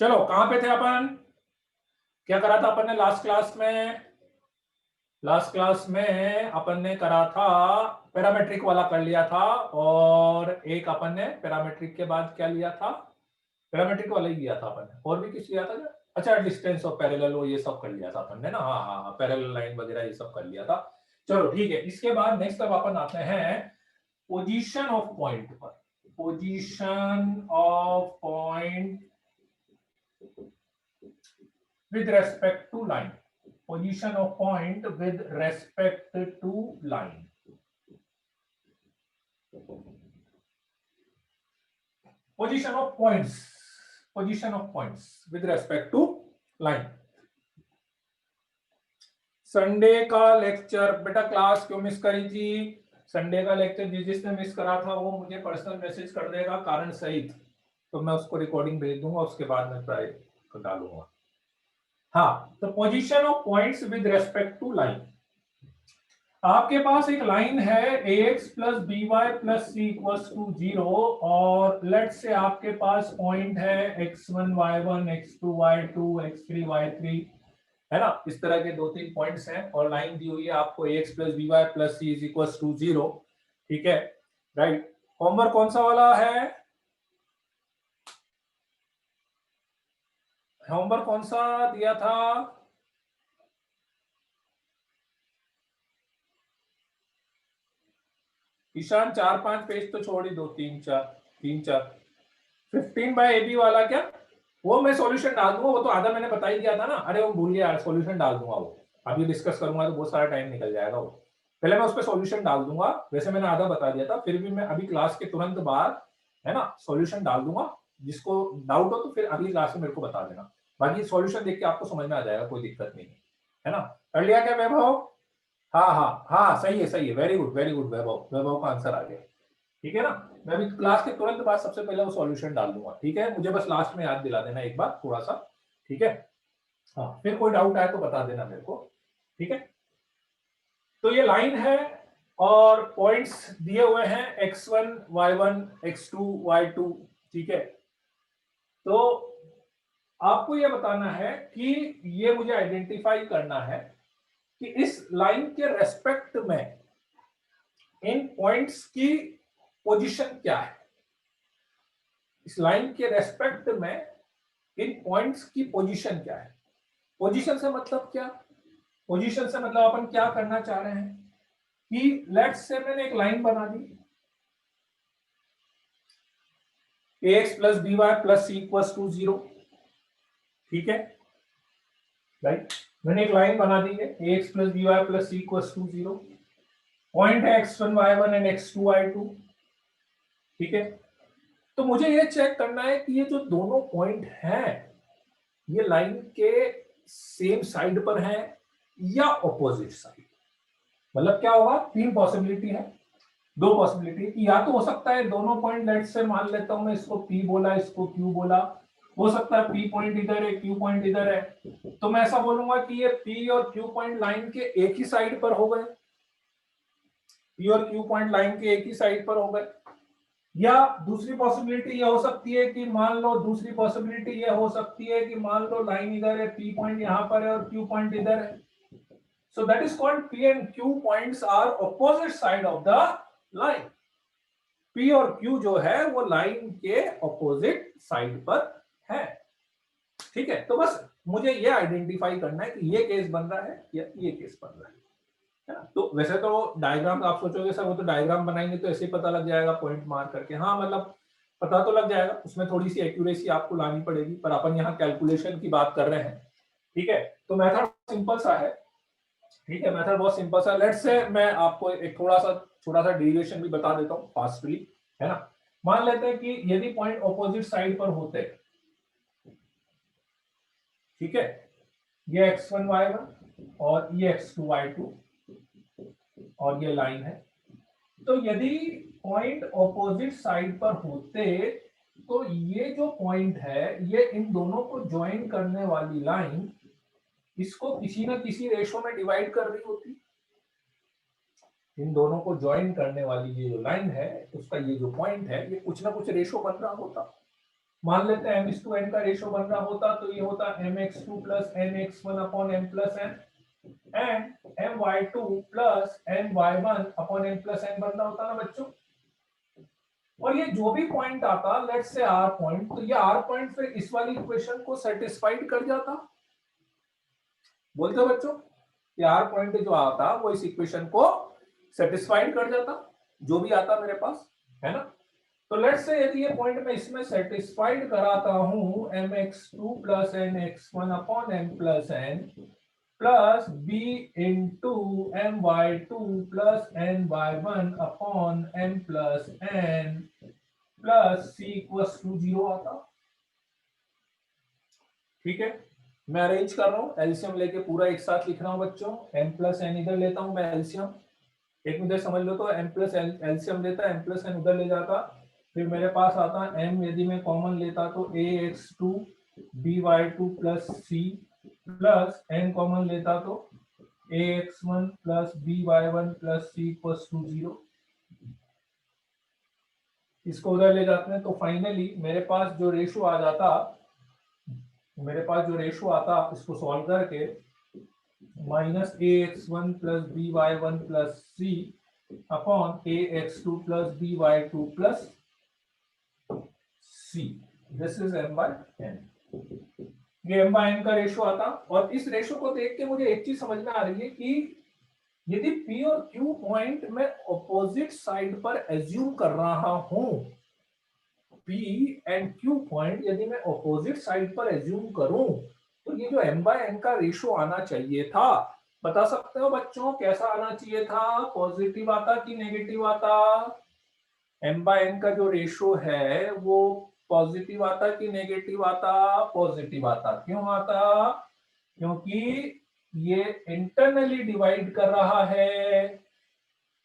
चलो कहां पे थे अपन, क्या करा था अपन ने लास्ट क्लास में? लास्ट क्लास में अपन ने करा था पैरामेट्रिक वाला कर लिया था, और एक अपन ने पैरामेट्रिक के बाद क्या लिया था? पैरामेट्रिक वाला ही लिया था अपन ने, और भी कुछ लिया था क्या? अच्छा, डिस्टेंस और पैरेलल वो ये सब कर लिया था अपन ने ना, हाँ हाँ हाँ, पैरेलल लाइन वगैरह ये सब कर लिया था। चलो ठीक है, इसके बाद नेक्स्ट अब अपन आते हैं पोजीशन ऑफ पॉइंट पर। Position of point with respect to line. Position of point with respect to line. Position of points. Position of points with respect to line. Sunday का लेक्चर बेटा क्लास क्यों miss करी थी? Sunday का lecture जिसने miss करा था वो मुझे पर्सनल मैसेज कर देगा कारण सहित, तो मैं उसको रिकॉर्डिंग भेज दूंगा, उसके बाद मैं ट्राई डालूंगा। हाँ, तो position of points with respect to line. आपके पास एक लाइन है ax plus B Y plus C equals to 0, और लेट से आपके पास पॉइंट है x1 y1 x2 y2 x3 y3, है ना? इस तरह के 2-3 पॉइंट्स हैं और लाइन दी हुई है आपको ax plus B Y plus C is equals to 0। ठीक है, राइट। होमवर्क कौन सा वाला है? होमवर्क कौन सा दिया था? ईशान 4-5 पेज तो छोड़ ही दो, 3-4 15 बाय AB वाला क्या? वो मैं सॉल्यूशन डाल दूंगा, वो तो आधा मैंने बता ही दिया था ना। अरे वो भूल गया, सॉल्यूशन डाल दूंगा, वो अभी डिस्कस करूंगा तो बहुत सारा टाइम निकल जाएगा। वो पहले मैं उस पर सॉल्यूशन डाल दूंगा, वैसे मैंने आधा बता दिया था, फिर भी मैं अभी क्लास के तुरंत बाद, है ना, सॉल्यूशन डाल दूंगा। जिसको डाउट हो तो फिर अगली क्लास में मेरे को बता देना, बाकी सॉल्यूशन देख के आपको समझ में आ जाएगा, कोई दिक्कत नहीं है ना। कर लिया क्या वैभव? हाँ हाँ हाँ, सही है, वेरी गुड वैभव, वैभव का आंसर आ गया। ठीक है ना, मैं अभी क्लास के तुरंत बाद सबसे पहले वो सॉल्यूशन डाल दूंगा। ठीक है, मुझे बस लास्ट में याद दिला देना एक बार थोड़ा सा। ठीक है, हाँ, फिर कोई डाउट आए तो बता देना मेरे को। ठीक है, तो ये लाइन है और पॉइंट्स दिए हुए हैं x1 y1 x2 y2। ठीक है, तो आपको ये बताना है कि ये मुझे आइडेंटिफाई करना है कि इस लाइन के रेस्पेक्ट में इन पॉइंट्स की पोजीशन क्या है। इस लाइन के रेस्पेक्ट में इन पॉइंट्स की पोजीशन क्या है। पोजीशन से मतलब क्या? पोजीशन से मतलब अपन क्या करना चाह रहे हैं कि लेट्स से मैंने एक लाइन बना दी ax plus B Y plus C equals to 0। ठीक है, राइट, मैंने एक लाइन बना दी है ax plus B Y plus C equals to 0, point है x1 y1 and x2 y2। ठीक है, तो मुझे ये चेक करना है कि ये जो दोनों पॉइंट हैं ये लाइन के सेम साइड पर है या ऑपोजिट साइड। मतलब क्या होगा, 3 पॉसिबिलिटी है, 2 पॉसिबिलिटी कि या तो हो सकता है दोनों पॉइंट, लेट से मान लेता हूं मैं, इसको P बोला इसको Q बोला, हो सकता है P पॉइंट इधर है Q पॉइंट इधर है, तो मैं ऐसा बोलूंगा कि ये P और Q पॉइंट लाइन के एक ही साइड पर हो गए। P और Q पॉइंट लाइन के एक ही साइड पर हो गए। या दूसरी पॉसिबिलिटी ये हो सकती है कि मान लो, दूसरी पॉसिबिलिटी ये हो सकती है कि मान लो लाइन इधर है, P पॉइंट यहां पर है और Q पॉइंट इधर है, so that is called P and Q points are opposite side of the line। P और Q जो है वो लाइन के ऑपोजिट साइड पर है। ठीक है, तो बस मुझे ये आइडेंटिफाई करना है कि ये केस बन रहा है या ये केस बन रहा है ना। तो वैसे तो डायग्राम आप सोचोगे सर वो तो डायग्राम बनाएंगे तो ऐसे ही पता लग जाएगा पॉइंट मार करके, हाँ मतलब पता तो लग जाएगा, उसमें थोड़ी सी एक्यूरेसी आपको लानी पड़ेगी, पर अपन यहाँ कैलकुलेशन की बात कर रहे हैं। ठीक है, तो मेथड सिंपल सा है। ठीक है, मेथड बहुत सिंपल सा। लेट्स से मैं आपको एक थोड़ा सा डेरिवेशन भी बता देता हूँ फास्टली, है ना। मान लेते हैं कि यदि पॉइंट ऑपोजिट साइड पर होते, ठीक है, ये x1 y1 और ये x2 y2 और ये लाइन है, तो यदि पॉइंट ऑपोजिट साइड पर होते तो ये जो पॉइंट है ये इन दोनों को ज्वाइन करने वाली लाइन इसको किसी ना किसी रेशो में डिवाइड कर रही होती। इन दोनों को ज्वाइन करने वाली ये जो लाइन है, उसका ये जो पॉइंट है, ये कुछ ना कुछ रेशो बन रहा होता। मान लेते हैं m/n का रेशो बन रहा होता, तो ये होता mx2 plus nx1 upon m plus n and my2 plus my1 upon m plus n बन रहा होता ना बच्चों। और ये जो भी पॉइंट आता, लेट्स से r पॉइंट, तो ये r पॉइंट फिर इस वाली इक्वेशन को सेटिस्फाइड कर जाता। बोलते हो बच्चों, ये r पॉइंट जो आता वो इस इक्वेशन को सेटिस्फाइड कर जाता, जो भी आता मेरे पास, है ना। तो लेट्स से यदि ये पॉइंट मैं इसमें सेटिस्फाइड कराता हूं mx2 plus nx1 upon m plus n plus b into my2 plus my1 upon m plus n plus c equals to 0 आता। ठीक है, मैं अरेंज कर रहा हूँ, एलसीएम लेके पूरा एक साथ लिख रहा हूँ बच्चों। m प्लस n इधर लेता हूँ मैं एलसीएम, एक इधर समझ लो, तो m प्लस एलसीएम लेता, m प्लस n उधर ले जाता, फिर मेरे पास आता m यदि मैं कॉमन लेता तो ax2 by2 plus c plus n common लेता तो ax1 plus by1 plus c equals to 0। इसको उधर ले जाते हैं तो फाइनली मेरे पास जो रेशो आ जाता, मेरे पास जो रेशो आता इसको सॉल्व करके minus ax1 plus by1 plus c upon ax2 plus by2 plus c, this is m by n। ये m बाय n का रेशो आता। और इस रेशो को देख के मुझे एक चीज समझ में आ रही है कि यदि p और q पॉइंट मैं ऑपोजिट साइड पर एज्यूम कर रहा हूं, p एंड q पॉइंट यदि मैं ऑपोजिट साइड पर एज्यूम करूं, तो ये जो m बाय n का रेशो आना चाहिए था, बता सकते हो बच्चों कैसा आना चाहिए था? पॉजिटिव आता कि नेगेटिव आता? m बाय n का जो रेशो है वो पॉजिटिव आता कि नेगेटिव आता? पॉजिटिव आता। क्यों आता? क्योंकि ये इंटरनली डिवाइड कर रहा है।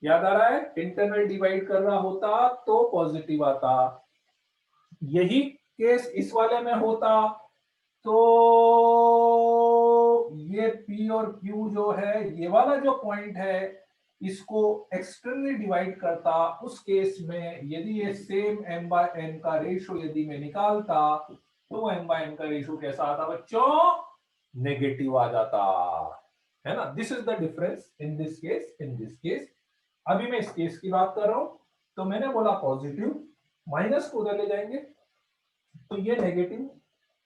याद आ रहा है? इंटरनल डिवाइड कर रहा होता तो पॉजिटिव आता। यही केस इस वाले में होता तो ये P और Q जो है, ये वाला जो पॉइंट है, इसको एक्सटर्नली डिवाइड करता। उस केस में यदि ये सेम m बाय n का रेशो यदि मैं निकालता, तो m बाय n का रेशो कैसा आता बच्चों? नेगेटिव आ जाता, है ना। This is the difference in this case, in this case. अभी मैं इस केस की बात कर रहा हूं, तो मैंने बोला पॉजिटिव, माइनस को उधर ले जाएंगे तो ये नेगेटिव,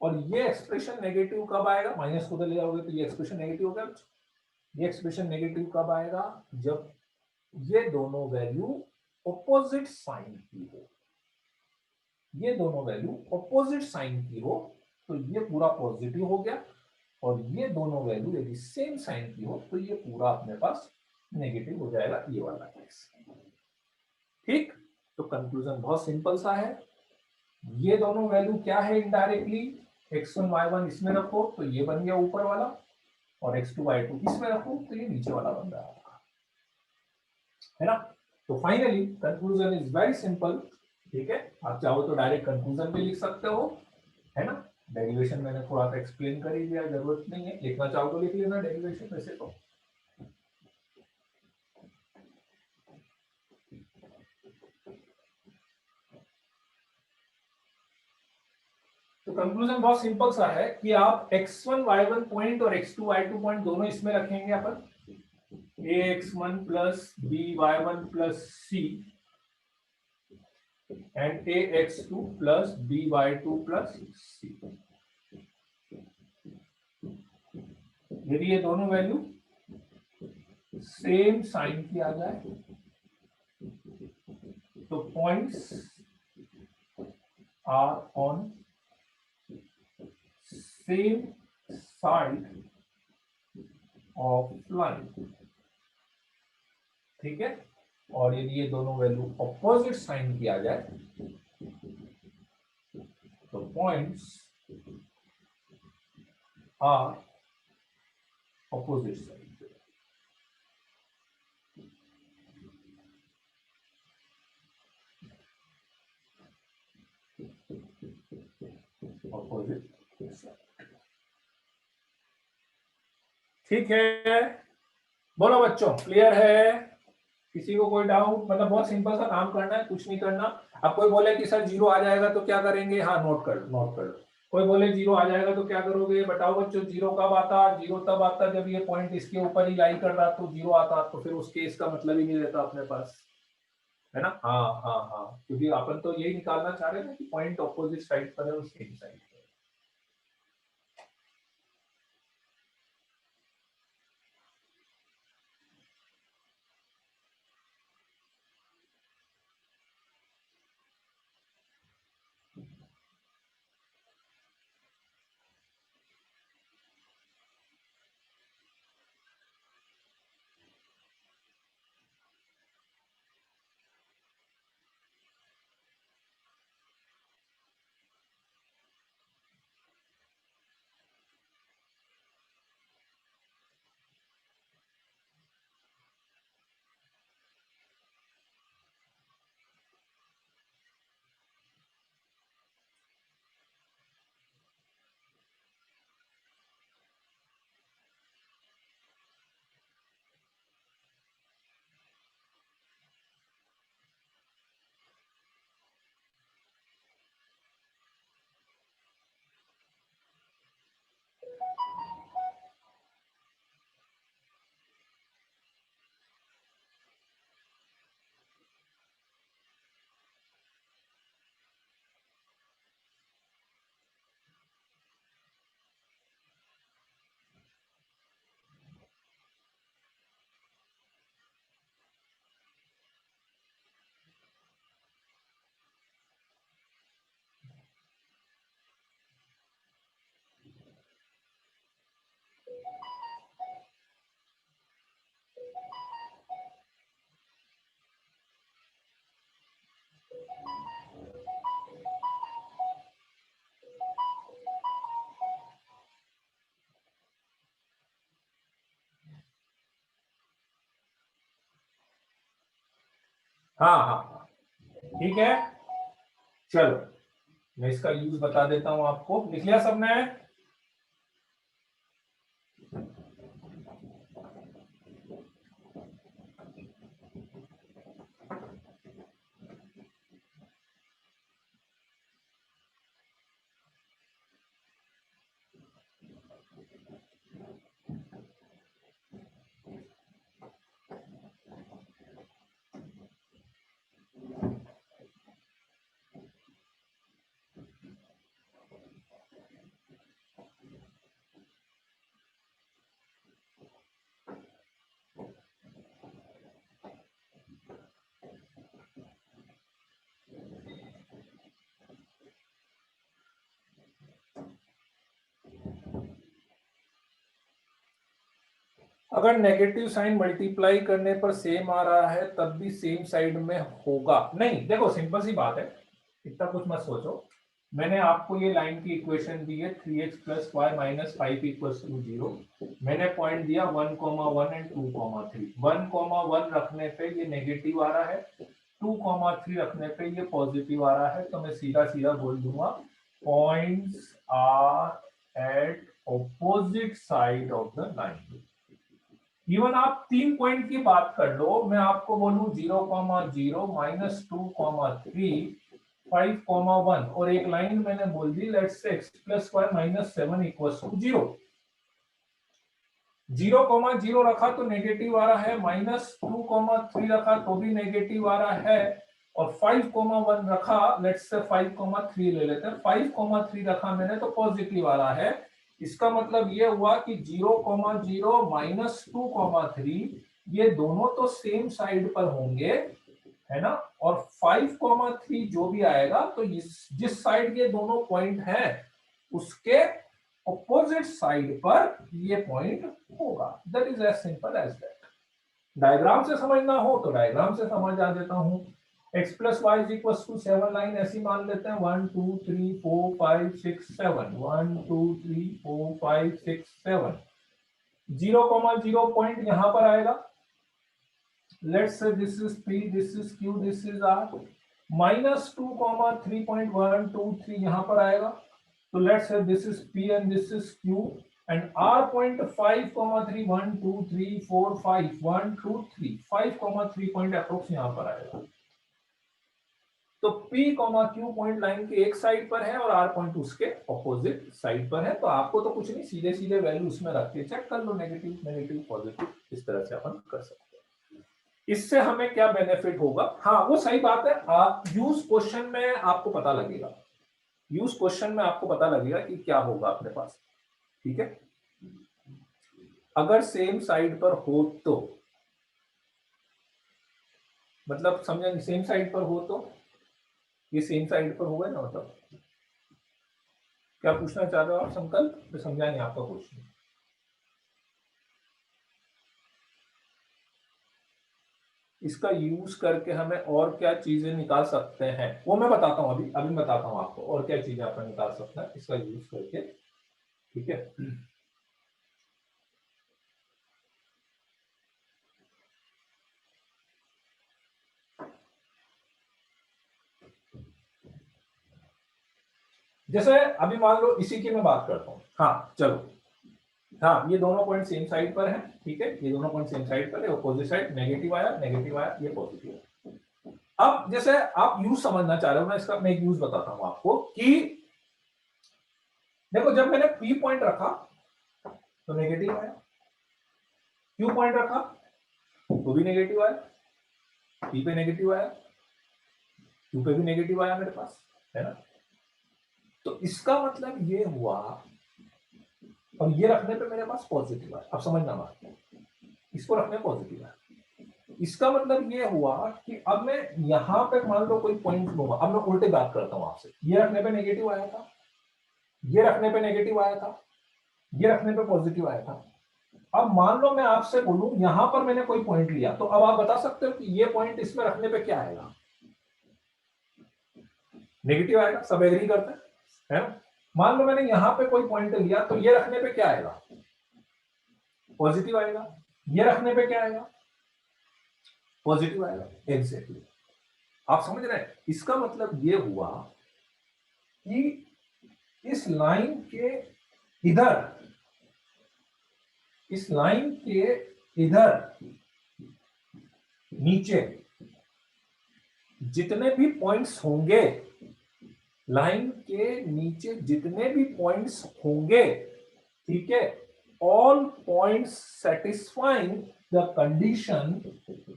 और ये एक्सप्रेशन नेगेटिव कब आएगा? माइनस को उधर ले जाओगे तो ये एक्सप्रेशन नेगेटिव होगा। ये एक्सप्रेशन नेगेटिव कब आएगा? जब ये दोनों वैल्यू ऑपोजिट साइन की हो। ये दोनों वैल्यू ऑपोजिट साइन की हो तो ये पूरा पॉजिटिव हो गया, और ये दोनों वैल्यू यदि सेम साइन की हो तो ये पूरा अपने पास नेगेटिव हो जाएगा, ये वाला केस। ठीक, तो कंक्लूजन बहुत सिंपल सा है। ये दोनों वैल्यू क्या है? इनडायरेक्टली x1 y1 इसमें रखो तो ये बन गया ऊपर वाला, और x2 y2 इसमें रखो तो ये नीचे वाला बन रहा है ना। तो finally conclusion is very simple. ठीक है, आप चाहो तो डायरेक्ट कंक्लूजन भी लिख सकते हो, है ना। डेरिवेशन मैंने थोड़ा सा एक्सप्लेन कर ही दिया, जरूरत नहीं है, लिखना चाहो तो लिख लेना डेरिवेशन वैसे तो। तो कंक्लूजन बहुत सिंपल सा है कि आप x1 y1 पॉइंट और x2 y2 पॉइंट दोनों इसमें रखेंगे अपन, ax1 plus by1 plus c and ax2 plus by2 plus c। यदि ये दोनों वैल्यू सेम साइन की आ जाए तो points are on same side of line. ठीक है, और यदि ये दोनों वैल्यू ऑपोजिट साइन की आ जाए तो points are opposite side. Opposite. ठीक है, बोलो बच्चों, क्लियर है? किसी को कोई डाउट? मतलब बहुत सिंपल सा काम करना है, कुछ नहीं करना। अब कोई बोले कि सर जीरो आ जाएगा तो क्या करेंगे, हाँ नोट कर लो, नोट कर लो। कोई बोले जीरो आ जाएगा तो क्या करोगे, बताओ बच्चों। जीरो कब आता? जीरो तब आता जब ये पॉइंट इसके ऊपर ही लाई कर रहा तो जीरो आता, तो फिर उस केस का मतलब ही नहीं रहता अपने पास, है ना। हाँ हाँ हाँ, क्योंकि अपन तो यही निकालना चाह रहे हैं कि पॉइंट ऑपोजिट साइड पर है और सेम साइड पर। हाँ हाँ हाँ, ठीक है। चलो मैं इसका यूज बता देता हूं आपको। लिख लिया सबने? अगर नेगेटिव साइन मल्टीप्लाई करने पर सेम आ रहा है तब भी सेम साइड में होगा? नहीं, देखो सिंपल सी बात है, इतना कुछ मत सोचो। मैंने आपको ये लाइन की इक्वेशन दी है 3x plus Y minus 5 equals to 0। मैंने पॉइंट दिया 1,1 एंड 2,3। 1,1 रखने पे ये नेगेटिव आ रहा है, 2,3 रखने पे ये पॉजिटिव आ रहा है, तो मैं सीधा सीधा बोल दूंगा points are at opposite side of the line. Even आप 3 पॉइंट की बात कर लो, मैं आपको बोलूं 0,0 माइनस 2,3 5,1 और एक लाइन मैंने बोल दी let's say x plus Y minus 7 equals to 0। 0,0 रखा तो नेगेटिव आ रहा है, माइनस 2,3 रखा तो भी नेगेटिव आ रहा है, और 5,1 रखा, लेट्स से 5,3 ले लेते हैं, 5,3 रखा मैंने तो पॉजिटिव आ रहा है। इसका मतलब ये हुआ कि 0,0 माइनस 2,3 ये दोनों तो सेम साइड पर होंगे, है ना। और 5,3 जो भी आएगा तो जिस साइड ये दोनों पॉइंट है उसके ऑपोजिट साइड पर ये पॉइंट होगा। That is as simple as that. Diagram से समझना हो तो डायग्राम से समझ आ देता हूं। x plus Y is equal to 7 line ऐसी मान लेते हैं 1 2 3 4 5 6 7 1 2 3 4 5 6 7। 0,0 पॉइंट यहां पर आएगा, let's say this is p, this is q, this is r। Minus 2,3.123 यहां पर आएगा, तो let's say this is p and this is q and R.5,3 1 2 3 4 5 1 2 3 5,3 point approx यहां पर आएगा। तो P, Q पॉइंट लाइन के एक साइड पर है और R पॉइंट उसके ऑपोजिट साइड पर है। तो आपको तो कुछ नहीं, सीधे सीधे वैल्यू उसमें रख के चेक कर लो, नेगेटिव नेगेटिव पॉजिटिव, इस तरह से अपन कर सकते हैं। इससे हमें क्या बेनिफिट होगा? हाँ वो सही बात है, आप यूज क्वेश्चन में आपको पता लगेगा, यूज क्वेश्चन में आपको पता लगेगा कि क्या होगा अपने पास। ठीक है, अगर सेम साइड पर हो तो मतलब समझेंगे, सेम साइड पर हो तो ये सेम साइड पर होगा ना, मतलब क्या पूछना चाह रहे हो आप संकल्प? मैं समझा नहीं आपका क्वेश्चन। इसका यूज करके हमें और क्या चीजें निकाल सकते हैं वो मैं बताता हूं, अभी अभी बताता हूं आपको और क्या चीजें अपन निकाल सकते हैं इसका यूज करके। ठीक है, जैसे अभी मान लो इसी की मैं बात करता हूं। हाँ चलो, हाँ ये दोनों पॉइंट सेम साइड पर है। ठीक है, ये दोनों पॉइंट सेम साइड पर है, अपोजिट साइड नेगेटिव आया, ये पॉजिटिव है। अब जैसे आप यूज समझना चाह रहे हो ना इसका, मैं एक यूज बताता हूं आपको कि देखो जब मैंने पी पॉइंट रखा तो नेगेटिव आया, क्यू पॉइंट रखा तो भी नेगेटिव आया, पी पे नेगेटिव आया, क्यू पे भी नेगेटिव आया मेरे पास, है ना। तो इसका मतलब ये हुआ, और ये रखने पे मेरे पास पॉजिटिव आया। अब समझना बात, इसको रखने पॉजिटिव आया, इसका मतलब ये हुआ कि अब मैं यहां पे मान लो कोई पॉइंट लूंगा। अब मैं उल्टे बात करता हूं आपसे, ये रखने पे नेगेटिव आया था, ये रखने पे नेगेटिव आया था, ये रखने पे पॉजिटिव आया था। अब मान लो मैं आपसे बोलूं यहां पर मैंने कोई पॉइंट लिया, तो अब आप बता सकते हो कि ये पॉइंट इसमें रखने पे क्या आएगा? नेगेटिव आएगा, सब एग्री करते हैं, है ना। मान लो मैंने यहां पे कोई पॉइंट लिया, तो ये रखने पे क्या आएगा? पॉजिटिव आएगा। ये रखने पे क्या आएगा? पॉजिटिव आएगा। एग्जैक्टली, आप समझ रहे हैं? इसका मतलब ये हुआ कि इस लाइन के इधर, इस लाइन के इधर नीचे जितने भी पॉइंट्स होंगे, लाइन के नीचे जितने भी पॉइंट्स होंगे, ठीक है, all points satisfying the condition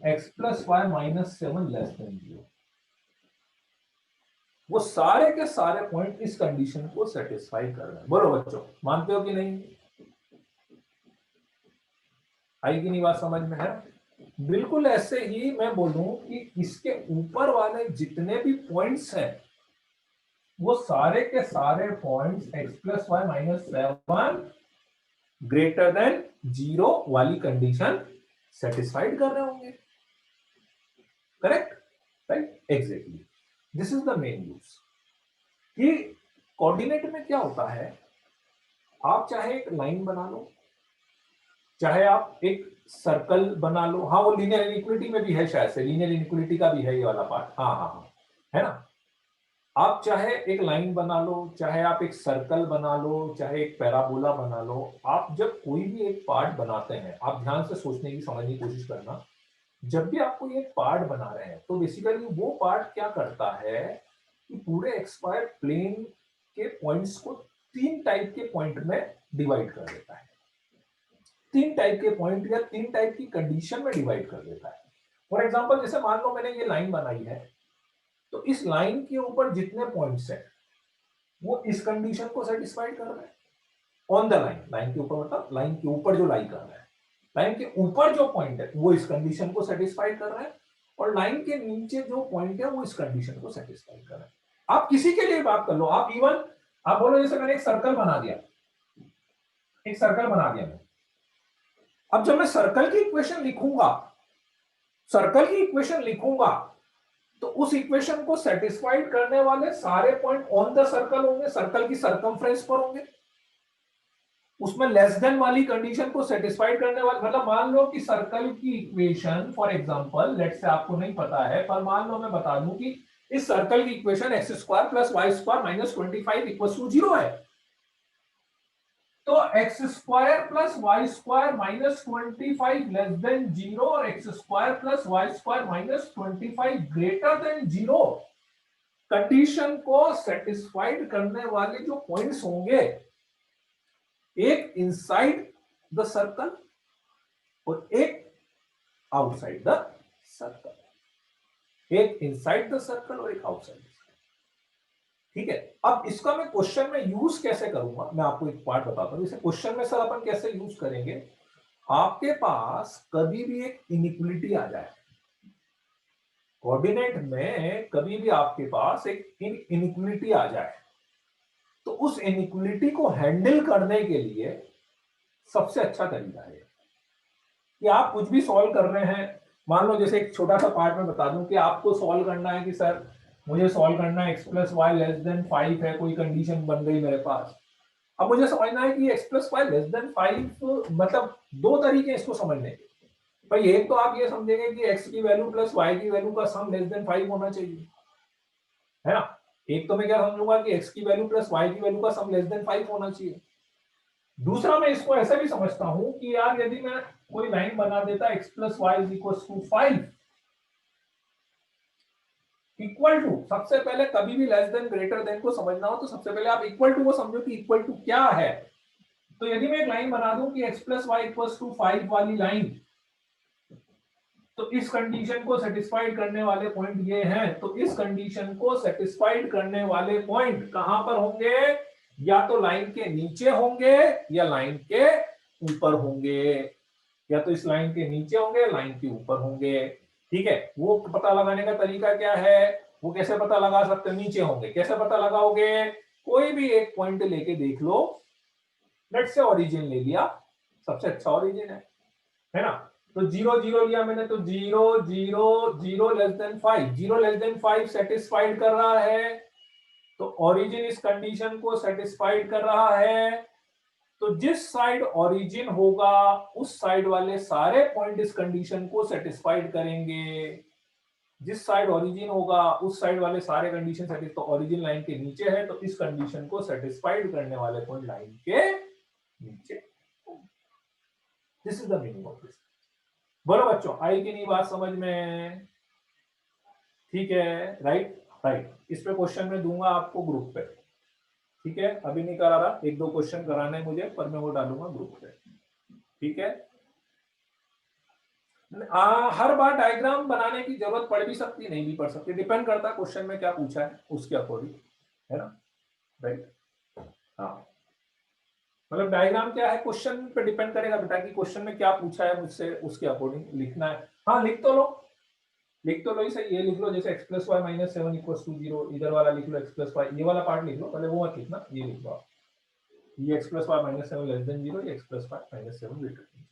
x plus Y minus 7 less than 0, वो सारे के सारे पॉइंट इस कंडीशन को सेटिस्फाई कर रहे हैं। बोलो बच्चों, मानते हो कि नहीं? आई कि नहीं बात समझ में है? बिल्कुल ऐसे ही मैं बोलूं कि इसके ऊपर वाले जितने भी पॉइंट्स हैं, वो सारे के सारे points x plus Y minus 7 greater than 0 वाली कंडीशन सेटिस्फाइड कर रहे होंगे। Correct, right, exactly, this is the main use. कि कोऑर्डिनेट में क्या होता है, आप चाहे एक लाइन बना लो, चाहे आप एक सर्कल बना लो। हाँ वो लीनियर इनइक्वालिटी में भी है, शायद से लीनियर इनइक्वालिटी का भी है ये वाला पार्ट। हाँ हाँ हाँ, है ना। आप चाहे एक लाइन बना लो, चाहे आप एक सर्कल बना लो, चाहे एक पैराबोला बना लो। आप जब कोई भी एक पार्ट बनाते हैं, आप ध्यान से सोचने की, समझने की कोशिश करना। जब भी आपको ये पार्ट बना रहे हैं तो बेसिकली वो पार्ट क्या करता है कि पूरे एक्सवाई प्लेन के पॉइंट्स को तीन टाइप के पॉइंट में डिवाइड कर देता है, तीन टाइप के पॉइंट या तीन टाइप की कंडीशन में डिवाइड कर देता है। फॉर एग्जांपल जैसे मान लो मैंने ये लाइन बनाई है, तो इस लाइन के ऊपर जितने पॉइंट्स हैं वो इस कंडीशन को सेटिस्फाइड कर रहे हैं ऑन द लाइन। लाइन के ऊपर मतलब लाइन के ऊपर जो लाई कर रहा है, लाइन के ऊपर जो पॉइंट है वो इस कंडीशन को सेटिस्फाइड कर रहा है, और लाइन के नीचे जो पॉइंट है वो इस कंडीशन को सेटिस्फाइड कर रहा है। आप किसी के लिए बात कर लो, आप इवन आप बोलो जैसे मैंने एक सर्कल बना दिया, एक सर्कल बना दिया मैं। अब जब मैं सर्कल की इक्वेशन लिखूंगा, सर्कल की इक्वेशन लिखूंगा, तो उस इक्वेशन को सेटिस्फाइड करने वाले सारे पॉइंट ऑन द सर्कल होंगे, सर्कल की सरकमफ्रेंस पर होंगे। उसमें लेस देन वाली कंडीशन को सेटिस्फाइड करने वाले, मतलब मान लो कि सर्कल की equation for example let's say आपको नहीं पता है, पर मान लो मैं बता दूं कि इस सर्कल की equation X square plus Y square minus 25 equal to 0 है। तो X square plus Y square minus 25 less than 0 और X square plus Y square minus 25 greater than 0 condition को सेटिस्फाइड करने वाले जो पॉइंट्स होंगे, एक इनसाइड द सर्कल और एक आउटसाइड द सर्कल, एक इनसाइड द सर्कल और एक आउटसाइड द सर्कल। ठीक है, अब इसका मैं क्वेश्चन में यूज कैसे करूंगा, मैं आपको एक पार्ट बताता हूं। जैसे क्वेश्चन में सर अपन कैसे यूज करेंगे, आपके पास कभी भी एक इनइक्वलिटी आ जाए, कोऑर्डिनेट में कभी भी आपके पास एक इनइक्वलिटी आ जाए, तो उस इनइक्वलिटी को हैंडल करने के लिए सबसे अच्छा तरीका है कि आप कुछ भी सॉल्व कर रहे हैं। मान लो जैसे एक छोटा सा पार्ट में बता दूं कि आपको सॉल्व करना है कि सर मुझे सॉल्व करना है X plus Y less than 5 है, कोई कंडीशन बन गई मेरे पास। अब मुझे समझना है कि X plus Y less than 5, मतलब दो तरीके इसको समझने के। भाई एक तो आप ये समझेंगे कि एक्स की वैल्यू प्लस वाई की वैल्यू का सम लेस देन 5 होना चाहिए, है ना। एक तो मैं क्या समझूंगा कि एक्स की वैल्यू प्लस वाई की वैल्यू का सम लेस देन 5 होना चाहिए। दूसरा मैं इसको ऐसा भी समझता हूं कि यार यदि मैं कोई लाइन बना देता X plus Y is equal to 5 equal to, सबसे पहले कभी भी लेस देन ग्रेटर देन को समझना हो तो सबसे पहले आप इक्वल टू को समझो कि इक्वल टू क्या है। तो यदि मैं एक लाइन बना दूं कि X plus Y equal to 5 वाली लाइन, तो इस कंडीशन को सेटिस्फाइड करने वाले पॉइंट ये हैं, तो इस कंडीशन को सेटिस्फाइड करने वाले पॉइंट कहां पर होंगे, या तो लाइन के नीचे होंगे या लाइन के ऊपर होंगे, या तो इस लाइन के नीचे होंगे लाइन के ऊपर होंगे। ठीक है, वो पता लगाने का तरीका क्या है, वो कैसे पता लगा सकते हैं, नीचे होंगे कैसे पता लगाओगे, कोई भी एक पॉइंट लेके देख लो, लेट से ओरिजिन ले लिया, सबसे अच्छा ओरिजिन है ना। तो 0 0 लिया मैंने, तो 0 0 0 less than 5, 0 less than 5 satisfied कर रहा है, तो ओरिजिन इस कंडीशन को सेटिस्फाइड कर रहा है। तो जिस साइड ओरिजिन होगा उस साइड वाले सारे पॉइंट इस कंडीशन को सेटिस्फाइड करेंगे, जिस साइड ओरिजिन होगा उस साइड वाले सारे कंडीशन सेटिस्फाइड, तो ओरिजिन लाइन के नीचे है तो इस कंडीशन को सेटिस्फाइड करने वाले पॉइंट लाइन के नीचे। This is the meaning of this. बोलो बच्चों, आई कि नहीं बात समझ में? ठीक है, राइट राइट। इस पे क्वेश्चन में दूंगा आपको ग्रुप पे, ठीक है, अभी नहीं करा रहा, एक दो क्वेश्चन कराने हैं मुझे, पर मैं वो डालूंगा ग्रुप पे। ठीक है, हर बार डायग्राम बनाने की जरूरत पड़ भी सकती, नहीं भी पड़ सकती, डिपेंड करता है क्वेश्चन में क्या पूछा है उसके अकॉर्डिंग, है ना, राइट। हाँ, मतलब डायग्राम क्या है क्वेश्चन पे डिपेंड करेगा बेटा कि क्वेश्चन में क्या पूछा है मुझसे, उसके अकॉर्डिंग लिखना है। हाँ लिख तो लो, लिख तो लो, इसे ये लिख लो जैसे X plus Y minus 7 equal to 0, इधर वाला लिख लो एक्स प्लस वाई, ये वाला पार्ट लिख लो, पहले वो मत लिखना, ये लिख लो, ये x plus Y minus 7 less than 0, ये x plus Y minus 7 greater than 0।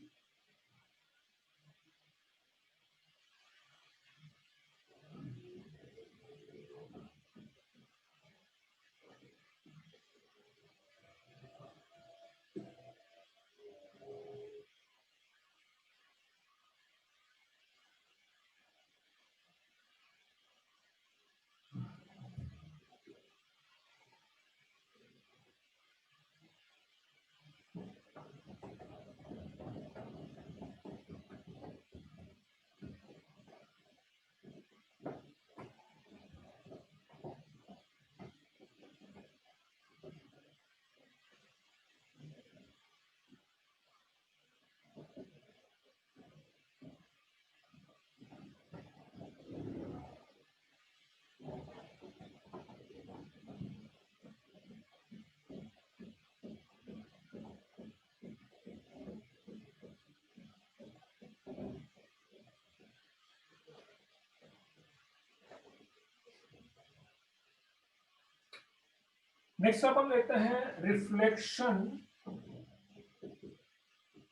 Next अपन लेते हैं रिफ्लेक्शन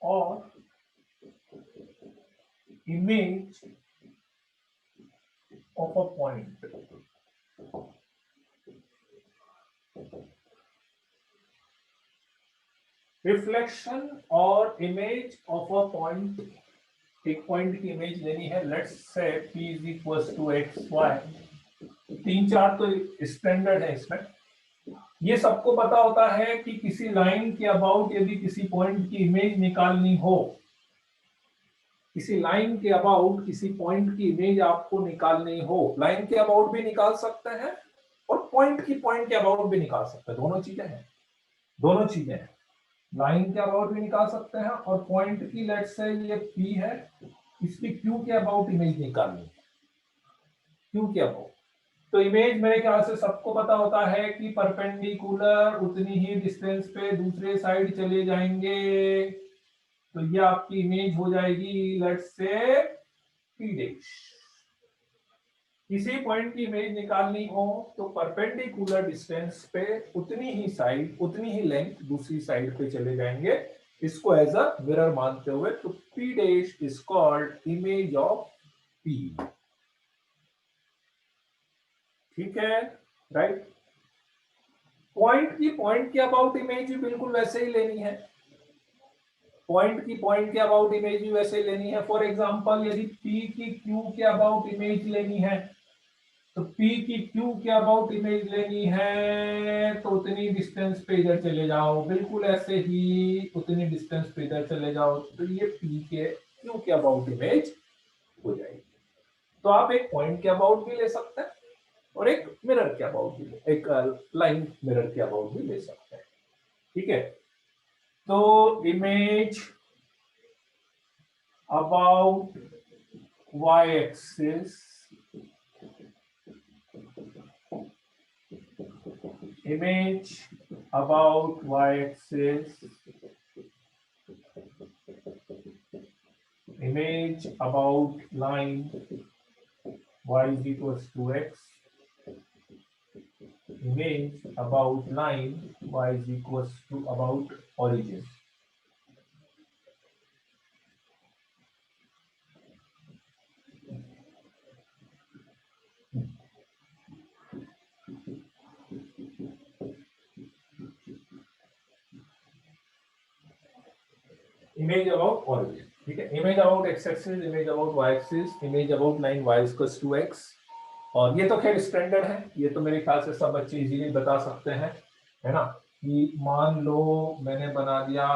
और image of a point. Reflection और इमेज ऑफ अ पॉइंट, एक पॉइंट की इमेज लेनी है, let's say p is equal to x y, तीन चार तो स्टैंडर्ड है इसमें, ये सबको पता होता है कि किसी लाइन के अबाउट यदि किसी पॉइंट की इमेज निकालनी हो, किसी लाइन के अबाउट किसी पॉइंट की इमेज आपको निकालनी हो, लाइन के अबाउट भी निकाल सकते हैं और पॉइंट के अबाउट भी निकाल सकते हैं, दोनों चीजें हैं, दोनों चीजें हैं। लाइन के अबाउट भी निकाल सकते हैं और पॉइंट की, लेट्स से ये P है, इसकी Q के अबाउट इमेज निकालनी है, Q के अबाउट। तो इमेज मेरे ख्याल से सबको पता होता है कि परपेंडिकुलर उतनी ही डिस्टेंस पे दूसरे साइड चले जाएंगे, तो ये आपकी इमेज हो जाएगी, लेट्स से P डैश। किसी पॉइंट की इमेज निकालनी हो तो परपेंडिकुलर डिस्टेंस पे उतनी ही साइड, उतनी ही लेंथ दूसरी साइड पे चले जाएंगे, इसको एज अ मिरर मानते हुए। तो P dash is called image of P। ठीक है, राइट। पॉइंट की अबाउट इमेज भी बिल्कुल वैसे ही लेनी है, पॉइंट के अबाउट इमेज भी वैसे ही लेनी है। फॉर एग्जांपल यदि P की Q के अबाउट इमेज लेनी है, तो P की Q के अबाउट इमेज लेनी है तो उतनी डिस्टेंस पे इधर चले जाओ, बिल्कुल ऐसे ही उतनी डिस्टेंस पे इधर चले जाओ, तो ये P के Q के अबाउट इमेज हो जाएगी। तो आप एक पॉइंट के अबाउट भी ले सकते हैं और एक मिरर के अबाउट भी, एक लाइन मिरर के अबाउट भी ले सकते हैं। ठीक है, तो image about y axis, image about y-axis, image about line y is equals to x, image about line y is equals to about origin. Image about origin, ठीक है। Image about x-axis, image about y-axis, image about line y is equals to x। और ये तो खैर standard है, ये तो मेरे ख्याल से सब बच्चे इजीली बता सकते हैं, है ना। कि मान लो मैंने बना दिया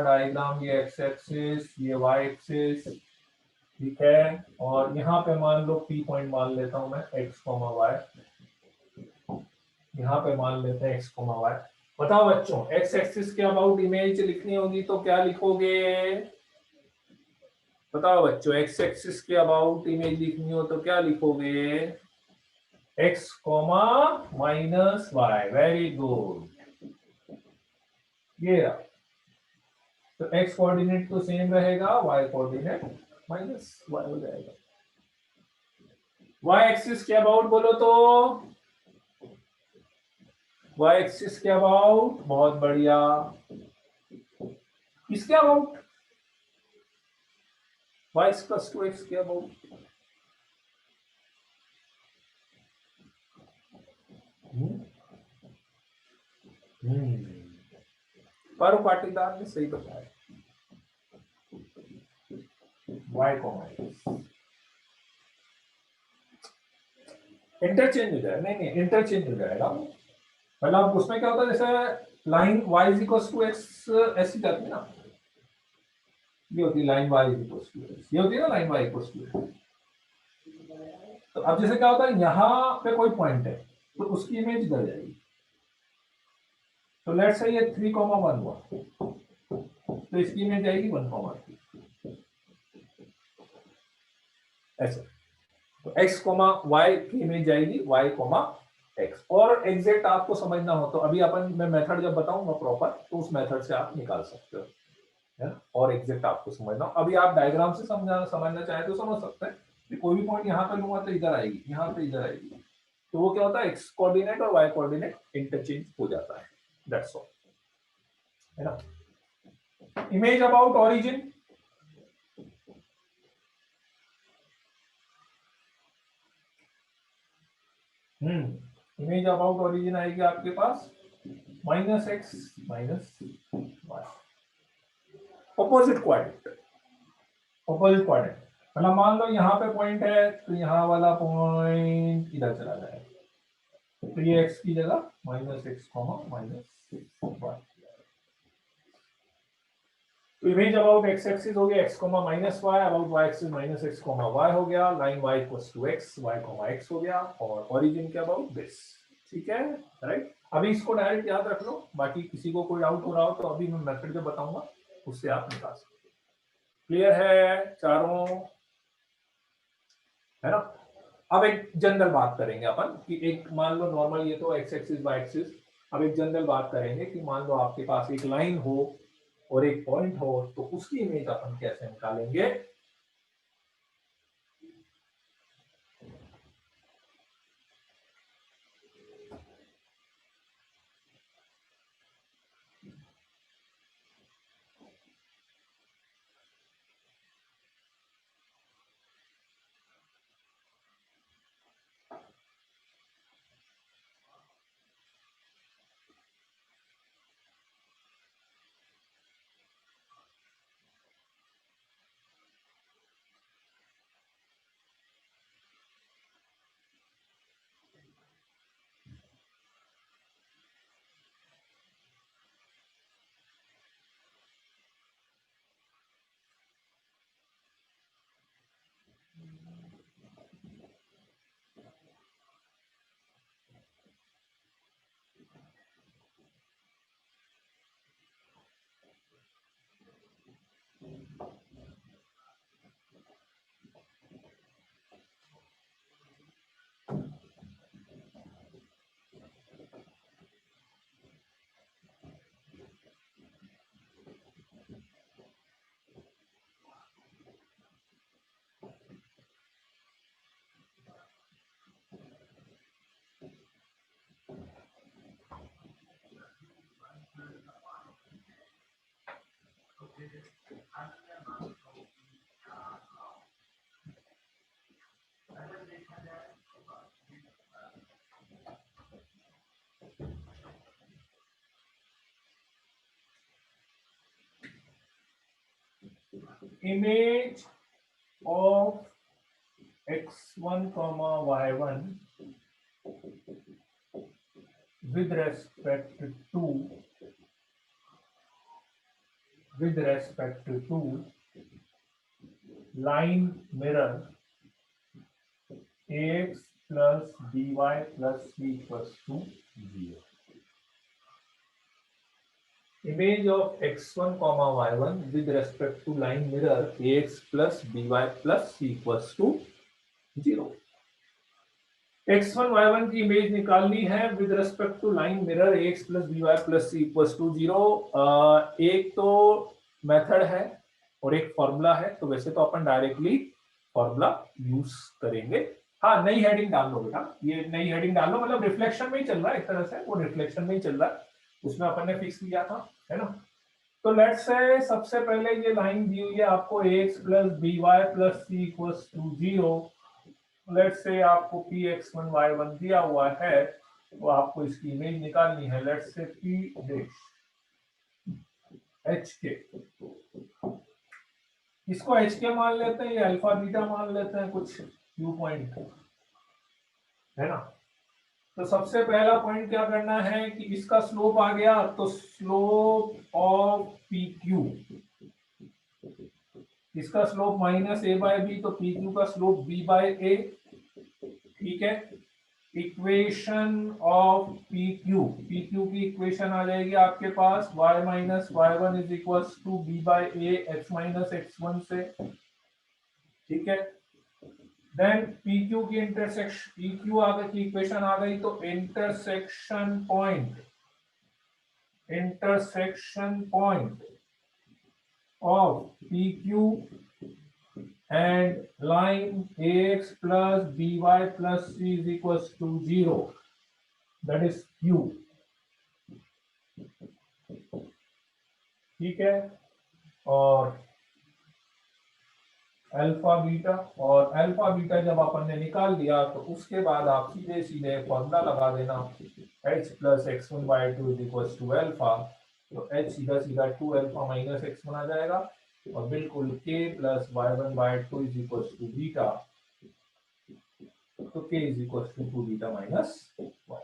डायग्राम, ये एक्स एक्सिस, ये वाई एक्सिस, ठीक है। और यहाँ पे मान लो P पॉइंट मान लेता हूं मैं, एक्स कोमा वाई, यहाँ पे मान लेते हैं एक्स कोमा वाई। बताओ बच्चों, एक्स एक्सिस के अबाउट इमेज लिखनी होगी तो क्या लिखोगे? बताओ बच्चों, एक्स एक्सिस के अबाउट इमेज लिखनी हो तो क्या लिखोगे? X comma minus Y, very good. ये रहा, तो एक्स कोऑर्डिनेट तो सेम रहेगा, वाई कोऑर्डिनेट माइनस वाई हो जाएगा। वाई एक्सिस के अबाउट बोलो तो, वाई एक्सिस के अबाउट, बहुत बढ़िया। किसके about? Y plus two X के अबाउट। पर पाटीदार ने सही बताया, वाई कॉमा इंटरचेंज हो जाएगा, नहीं इंटरचेंज हो जाएगा। मतलब उसमें क्या होता है, जैसे line y is equal to X ऐसी जाती है ना, ये होती है line y is equal to X, ये होती है ना line y equal to X. तो अब जैसे क्या होता है, यहाँ पे कोई पॉइंट है तो उसकी इमेज इधर जाएगी, तो लेट्स से ये 3,1 हुआ तो इसकी इमेज जाएगी 1,2 ऐसे। तो x, y की इमेज जाएगी y, x। और एग्जैक्ट आपको समझना हो तो अभी अपन, मैं मेथड जब बताऊंगा प्रॉपर तो उस मेथड से आप निकाल सकते हो, है ना। और एग्जैक्ट आपको समझना हो, अभी आप डायग्राम से समझना चाहे तो समझ सकते हैं कि कोई भी पॉइंट यहाँ पे लूंगा तो इधर आएगी, यहाँ पे इधर आएगी, तो वो क्या होता है, एक्स कोऑर्डिनेट और वाई कोऑर्डिनेट इंटरचेंज हो जाता है, दैट्स ऑल, है ना। Image about origin, image about origin आएगी आपके पास minus x minus y, opposite quadrant, opposite quadrant. मतलब मान लो यहाँ पे पॉइंट है तो यहाँ वाला पॉइंट इधर चला जाएगा, तो ये x की जगह minus X comma minus Y. तो इमेज अबाउट एक्स एक्सिस हो गया x comma minus Y, about y axis minus X comma Y हो गया, line y equals to x, y comma x हो गया, और ओरिजिन के अबाउट दिस। ठीक है, राइट। अभी इसको डायरेक्ट याद रख लो, बाकी किसी को कोई डाउट हो रहा हो तो अभी मैं मेथड जो बताऊंगा उससे आप निकाल सकते। क्लियर है चारों, है ना। अब एक जनरल बात करेंगे अपन कि एक मान लो नॉर्मल, ये तो एक्स एक्सिस वाई एक्सिस। अब एक जनरल बात करेंगे कि मान लो आपके पास एक लाइन हो और एक पॉइंट हो, तो उसकी इमेज अपन कैसे निकालेंगे। Image of x1 comma y1 with respect to line mirror ax plus by plus c equals to 0. Image of x1 comma y1 with respect to line mirror ax plus by plus c equals to 0. x1 y1 की image निकालनी है with respect to line mirror ax plus by plus c equals to 0। एक तो method है और एक formula है, तो वैसे तो अपन डायरेक्टली फॉर्मूला यूज करेंगे। हाँ, नई हेडिंग डाल लो बेटा, ये नई हेडिंग डाल लो, मतलब रिफ्लेक्शन में ही चल रहा है एक तरह से, वो रिफ्लेक्शन में ही चल रहा है, उसमें अपन ने फिक्स किया था, है ना। तो लेट्स से सबसे पहले ये लाइन दी हुई है आपको ax plus by plus c equals to 0। Let's say आपको px1 y1 दिया हुआ है, तो आपको इसकी इमेज निकालनी है। Let's say p dash hk, इसको hk मान लेते हैं, ये अल्फा बीटा मान लेते हैं, कुछ q पॉइंट, है ना। तो सबसे पहला पॉइंट क्या करना है कि इसका स्लोप आ गया, तो स्लोप ऑफ pq, इसका slope minus a by B, तो pq का स्लोप b बाय a। ठीक है, इक्वेशन ऑफ PQ, PQ की इक्वेशन आ जाएगी आपके पास y minus y1 is equals to b by a x minus x1 से। ठीक है, देन PQ की इंटरसेक्शन, PQ आ गई की इक्वेशन आ गई, तो intersection point of PQ and line ax plus by plus c is equals to 0, that is q। ठीक है, और अल्फा बीटा, और अल्फा बीटा जब अपन ने निकाल दिया तो उसके बाद आप सीधे सीधे फॉर्मूला लगा देना, h plus x1 by two is equals to alpha, तो h सीधा सीधा 2 अल्फा माइनस x1 आ जाएगा, और बिल्कुल k plus y1 by two is equals to beta, तो k is equals to 2 beta minus y।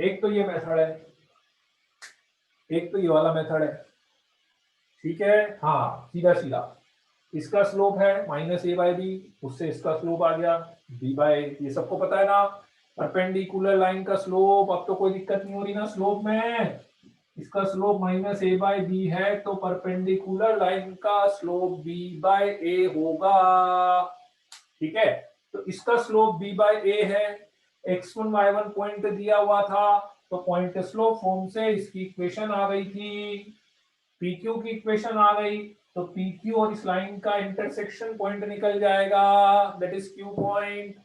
एक तो ये मेथड है, एक तो ये वाला मेथड है, ठीक है। हाँ सीधा सीधा इसका स्लोप है माइनस ए बाय बी, उससे इसका स्लोप आ गया बी बाय, ये सबको पता है ना। परपेंडिकुलर लाइन का स्लोप, अब तो कोई दिक्कत नहीं हो रही ना स्लोप में। इसका स्लोप माइनस ए बाय बी है, तो परपेंडिकुलर लाइन का स्लोप बी बाय ए होगा, ठीक है। तो इसका स्लोप बी बाय ए है, x1 y1 पॉइंट दिया हुआ था, तो पॉइंट स्लोप फॉर्म से इसकी इक्वेशन आ गई थी, PQ की इक्वेशन आ गई, तो PQ और इस लाइन का इंटरसेक्शन पॉइंट निकल जाएगा, दैट इज Q पॉइंट।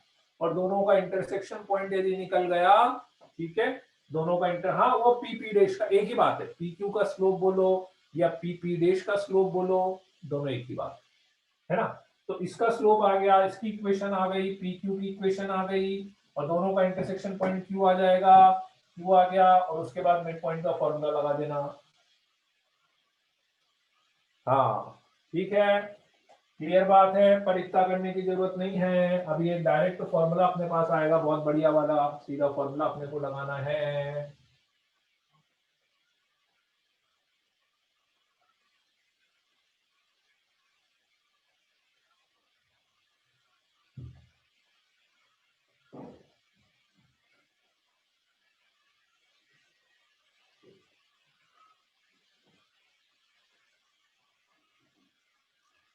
और दोनों का इंटरसेक्शन पॉइंट यदि निकल गया, ठीक है, दोनों का इंटर, हाँ वो PP डैश का एक ही बात है, PQ का स्लोप बोलो या PP डैश का स्लोप बोलो, दोनों एक ही बात है ना। तो इसका स्लोप आ गया, इसकी इक्वेशन आ गई, PQ की इक्वेशन आ गई, और दोनों का इंटरसेक्शन पॉइंट Q आ जाएगा, Q आ गया, और उसके बाद मिड पॉइंट का फॉर्मूला लगा देना। हाँ ठीक है, क्लियर बात है, पर इतना करने की जरूरत नहीं है। अब ये डायरेक्ट फॉर्मूला अपने पास आएगा, बहुत बढ़िया वाला सीधा फॉर्मूला अपने को लगाना है।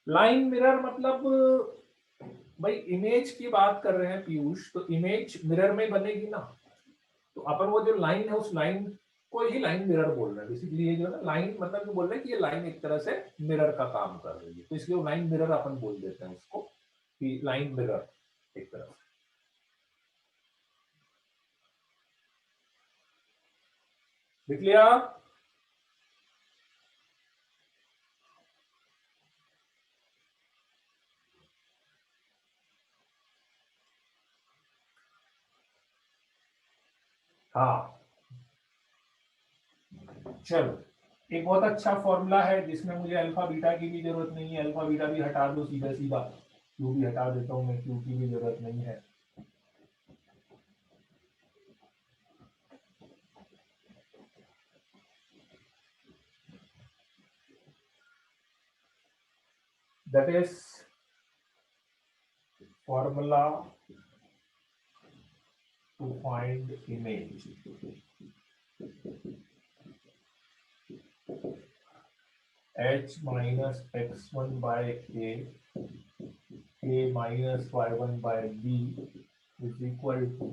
लाइन मिरर मतलब भाई इमेज की बात कर रहे हैं पीयूष, तो इमेज मिरर में बनेगी ना, तो अपन वो जो लाइन है उस लाइन को ही लाइन मिरर बोल रहे हैं बेसिकली। ये जो है ना लाइन मतलब बोल रहे हैं कि ये लाइन एक तरह से मिरर का काम कर रही है, तो इसलिए वो लाइन मिरर अपन बोल देते हैं उसको, कि लाइन मिरर एक तरह से। देख लिया। हाँ चलो, एक बहुत अच्छा फॉर्मूला है जिसमें मुझे अल्फा बीटा की भी जरूरत नहीं है, अल्फा बीटा भी हटा दो सीधा सीधा, क्यू भी हटा देता हूं मैं, क्यू की भी जरूरत नहीं है। That is formula to find image, h minus x1 by a minus y1 by b is equal to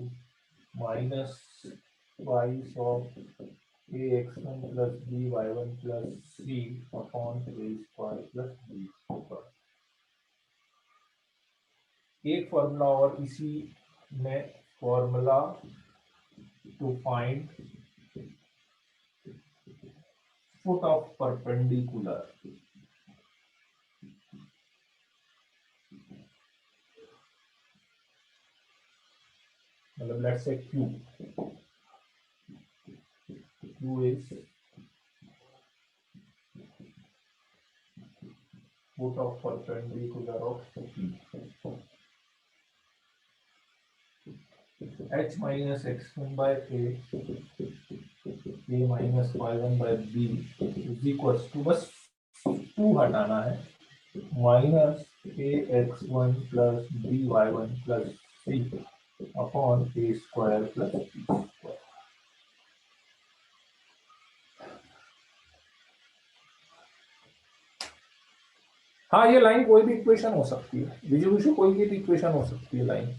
minus twice of ax1 plus by1 plus c upon a square plus b square। एक formula और इसी में, formula to find foot of perpendicular, मतलब let's say Q is foot of perpendicular of P, h minus x1 by a minus y1 by b is equals to, बस 2 हटाना है, minus ax1 plus by1 plus c upon a square plus b square. हाँ ये line कोई भी equation हो सकती है, विजुअली कोई भी इक्वेशन हो सकती है लाइन।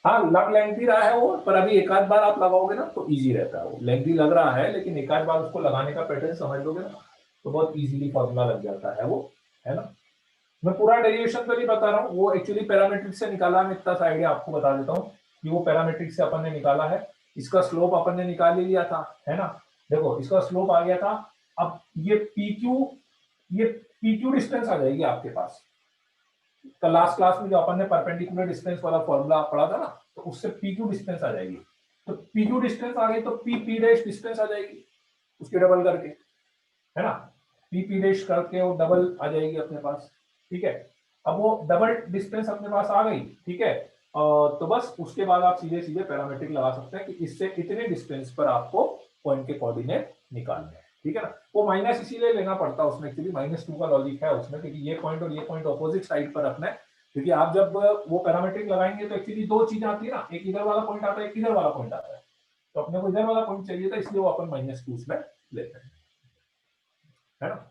हाँ लग लेंथी रहा है वो, पर अभी एक आध बार आप लगाओगे ना तो इजी रहता है, वो लेंथी लग रहा है लेकिन एक आध बार उसको लगाने का पैटर्न समझ लोगे ना तो बहुत इजीली फॉर्मूला लग जाता है वो, है ना। मैं पूरा डेरिवेशन तो नहीं बता रहा हूँ, वो एक्चुअली पैरामीट्रिक से निकाला, मैं इतना सा आइडिया आपको बता देता हूँ कि वो पैरामीट्रिक से अपन ने निकाला है। इसका स्लोप अपन ने निकाल ही लिया था, है ना। देखो इसका स्लोप आ गया था, अब ये PQ डिस्टेंस आ जाएगी आपके पास। तो लास्ट क्लास में जो अपन ने परपेंडिकुलर डिस्टेंस वाला फॉर्मूला पढ़ा था ना, तो उससे PQ डिस्टेंस आ जाएगी, तो PQ डिस्टेंस आ गई तो PP डैश डिस्टेंस आ जाएगी उसके डबल करके, है ना। PP डैश करके वो डबल आ जाएगी अपने पास, ठीक है। अब वो डबल डिस्टेंस अपने पास आ गई, ठीक है। तो बस उसके बाद आप सीधे सीधे पैरामीट्रिक लगा सकते हैं कि इससे इतने डिस्टेंस पर आपको पॉइंट के कोऑर्डिनेट निकालने हैं, ठीक है ना। वो माइनस इसीलिए लेना पड़ता है उसमें, एक्चुअली -2 का लॉजिक है उसमें, क्योंकि ये पॉइंट और ये पॉइंट ऑपोजिट साइड पर रखना है। क्योंकि आप जब वो पैरामीट्रिक लगाएंगे तो एक्चुअली दो चीजें आती है ना, एक इधर वाला पॉइंट आता है, एक इधर वाला पॉइंट आता है। तो अपने को इधर वाला पॉइंट चाहिए था, इसलिए वो अपन -2 उसमें लेते हैं, है ना।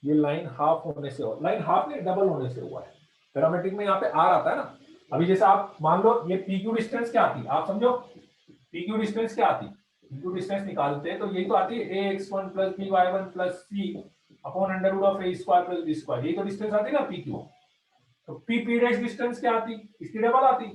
ये लाइन हाफ होने से, लाइन हाफ नहीं डबल होने से हुआ है। पैरामीट्रिक में यहाँ पे आर आता है ना। अभी जैसे आप मान लो ये पी क्यू डिस्टेंस क्या आती है, आप समझो पी क्यू डिस्टेंस क्या आती है, पी क्यू डिस्टेंस निकालते हैं तो यही तो आती है ax1 plus by1 plus c upon under root of a square plus b square, यही तो डिस्टेंस आती है ना पी क्यू। तो पी पी डैश डिस्टेंस क्या आती, इसकी डबल आती।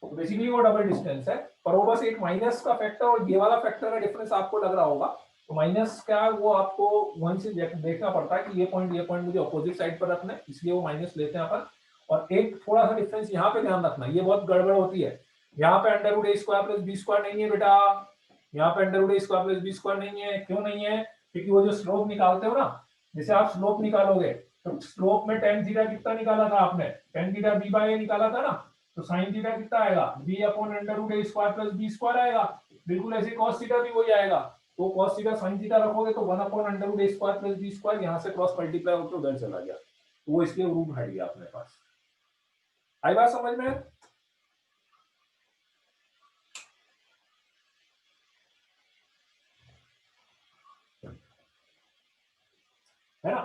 तो बेसिकली वो डबल डिस्टेंस है, पर वो बस एक माइनस का फैक्टर और ये वाला फैक्टर का डिफरेंस आपको लग रहा होगा। तो माइनस का वो आपको वहीं से देखना पड़ता है कि ये पॉइंट मुझे अपोजिट साइड पर रखना है, इसलिए वो माइनस लेते हैं अपन। और एक थोड़ा सा डिफरेंस यहाँ पे ध्यान रखना, ये बहुत गड़बड़ होती है। यहाँ पे अंडर रूट ए स्क्वायर प्लस बी स्क्वायर नहीं है बेटा, यहाँ पे अंडर रूट ए स्क्वायर प्लस बी स्क्वायर नहीं है। क्यों नहीं है, क्योंकि वो जो स्लोप निकालते हो ना, जैसे आप स्लोप निकालोगे तो स्लोप में टेन थीटा कितना निकाला था आपने, टेन थीटा बी बाय ए निकाला था ना। तो साइन थीटा कितना आएगा, बी अपॉन अंडर रूट ए स्क्वायर प्लस बी स्क्वायर आएगा। बिल्कुल ऐसे कॉस थीटा भी वही आएगा। तो कॉस थीटा साइन थीटा रखोगे तो 1 अपॉन अंडर रूट ए स्क्वायर प्लस बी स्क्वायर, यहाँ से क्रॉस मल्टीप्लाई होकर उधर चला गया, तो वो इसलिए रूट हट गया अपने पास। आई बात समझ में, है ना।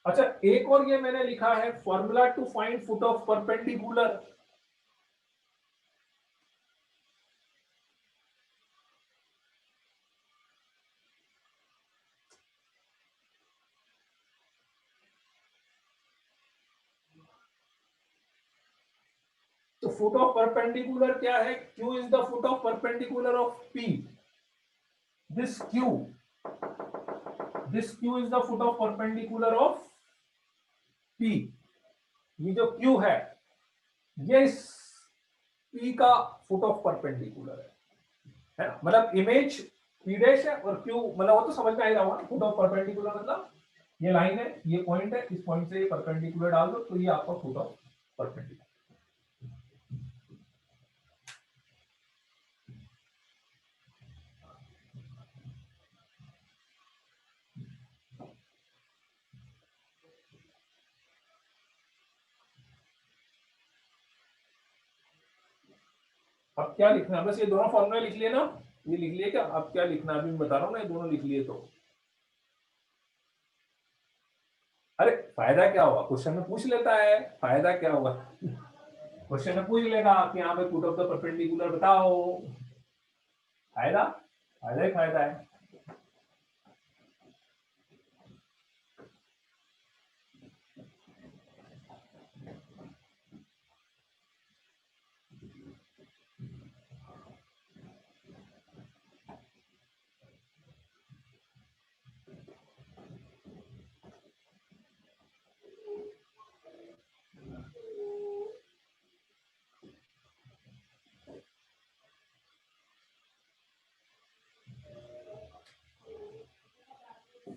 अच्छा एक और ये मैंने लिखा है formula to find foot of perpendicular. तो फुट ऑफ परपेंडिकुलर क्या है, Q is the foot of perpendicular of P। This Q is the foot of perpendicular of P। ये जो Q ये इस P का फुट ऑफ परपेंडिकुलर है ना। मतलब इमेज P डैश है और Q, मतलब वो तो समझ में आ ही रहा होगा, फुट ऑफ परपेंडिकुलर मतलब ये लाइन है, ये पॉइंट है, इस पॉइंट से ये परपेंडिकुलर डाल दो तो ये आपका फुट ऑफ परपेंडिकुलर। अब क्या लिखना है, बस ये दोनों फॉर्मूला लिख लिए ना, ये लिख लिए क्या, अब क्या लिखना है अभी मैं बता रहा हूँ ना, ये दोनों लिख लिए तो अरे फायदा क्या होगा, क्वेश्चन में पूछ लेता है फायदा क्या होगा। क्वेश्चन में पूछ लेगा कि यहाँ पे फुट ऑफ द परपेंडिकुलर बताओ, फायदा फायदा ही फायदा है।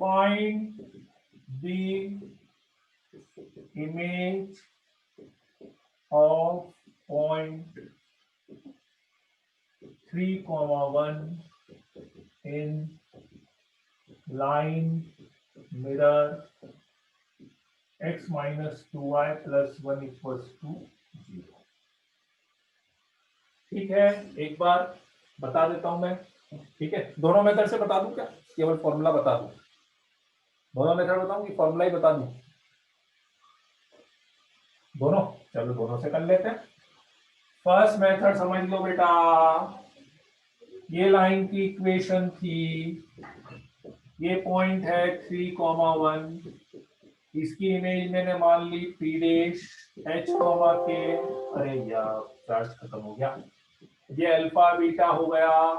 Find the image of point 3, 1 in line mirror x minus 2y plus 1 equals to 0। ठीक है, एक बार बता देता हूं मैं, ठीक है। दोनों मेथड से बता दूं क्या, केवल फॉर्मूला बता दूं, दोनों मेथड बताऊं कि फॉर्मूला ही बता दूं, दोनों, चलो दोनों से कर लेते हैं। फर्स्ट मेथड समझ लो बेटा, ये लाइन की इक्वेशन थी, ये पॉइंट है 3, 1, इसकी इमेज मैंने मान ली P डैश H, के, अरे यार चार्ज खत्म हो गया, ये अल्फा बीटा हो गया,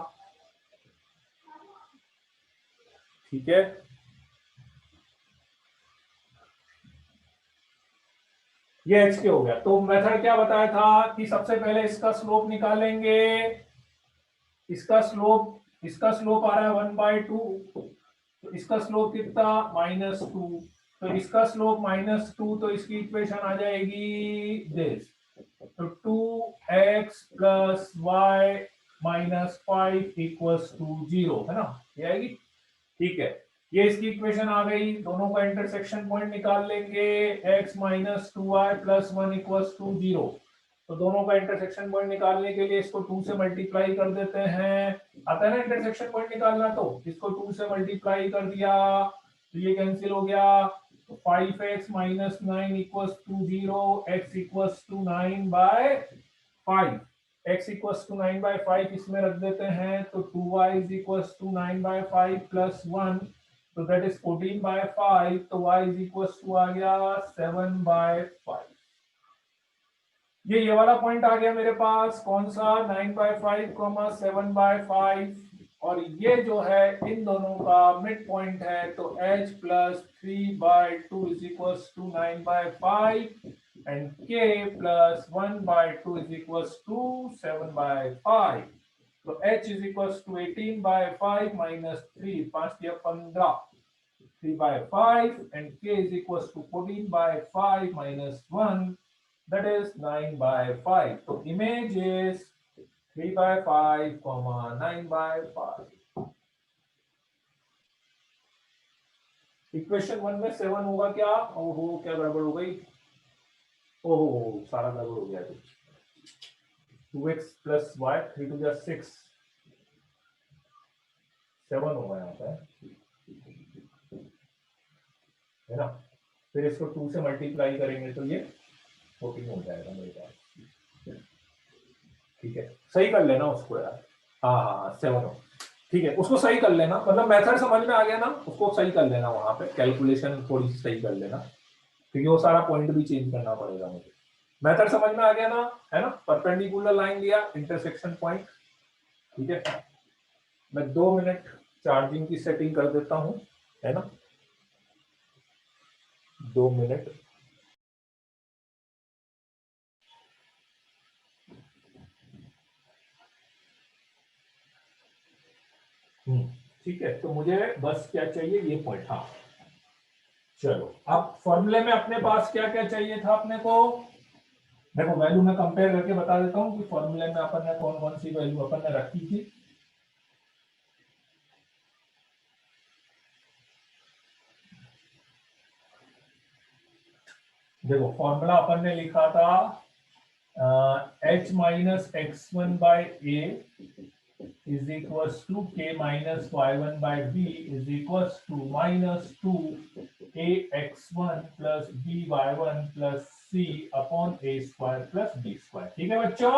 ठीक है। ये एच के हो गया। तो मेथड क्या बताया था कि सबसे पहले इसका स्लोप निकालेंगे, इसका स्लोप आ रहा है 1/2, तो इसका स्लोप कितना -2, तो इसका स्लोप -2, तो इसकी इक्वेशन आ जाएगी दिस, तो 2x plus Y minus 5 equals to 0, है ना, ये आएगी। ठीक है, ये इसकी इक्वेशन आ गई। दोनों का इंटरसेक्शन पॉइंट निकाल लेंगे, x minus 2y plus 1 equals to 0। तो दोनों का इंटरसेक्शन पॉइंट निकालने के लिए इसको 2 से मल्टीप्लाई कर देते हैं। आता है ना इंटरसेक्शन पॉइंट निकालना, तो इसको 2 से मल्टीप्लाई कर दिया तो ये कैंसिल हो गया। तो 5x minus 9 equals to 0, x equals to 9 by 5, x equals to 9 by 5 इसमें रख देते हैं, तो 2y is equals to 9 by 5 plus 1, तो दैट इज 14 बाय 5, तो y इज इक्वल्स टू आ गया 7 बाय 5। ये वाला पॉइंट आ गया मेरे पास, कौन सा, 9 बाय 5 7 बाय 5, और ये जो है इन दोनों का मिड पॉइंट है, तो h plus 3 by 2 is equals to 9 by 5 and k plus 1 by 2 is equals to 7 by 5। तो h is equals to 18 by 5 minus 3, 5 या 15, 3 by 5 and k is equals to 14 by 5 minus 1, that is 9 by 5. So image is 3 by 5 comma 9 by 5. Equation 1 में 7 होगा क्या? ओहो, क्या गड़बड़ हो गई? ओहो, सारा गड़बड़ हो गया। 2x प्लस y, 3 to 6, 7 होगा यहाँ पे, है ना। फिर इसको 2 से मल्टीप्लाई करेंगे तो ये 14 हो जाएगा मेरे पास। ठीक है, सही कर लेना उसको यार। हाँ 7 हो, ठीक है, उसको सही कर लेना, मतलब मेथड समझ में आ गया ना, उसको सही कर लेना, वहां पे कैलकुलेशन थोड़ी सी सही कर लेना, क्योंकि वो सारा पॉइंट भी चेंज करना पड़ेगा मुझे। मेथड समझ में आ गया ना, है ना। परपेंडिकुलर लाइन लिया, इंटरसेक्शन पॉइंट। ठीक है, मैं 2 मिनट चार्जिंग की सेटिंग कर देता हूं, है ना, 2 मिनट। ठीक है, तो मुझे बस क्या चाहिए, ये पॉइंट। हाँ चलो, अब फॉर्मूले में अपने पास क्या क्या चाहिए था अपने को, देखो वैल्यू में कंपेयर करके बता देता हूँ कि फॉर्मूले में अपन ने कौन कौन सी वैल्यू अपन ने रखी थी। देखो फॉर्मूला अपन ने लिखा था h minus x1 by a is equals to k minus y1 by b is equals to minus 2 ax1 plus by1 plus c upon a square plus b square। ठीक है बच्चों,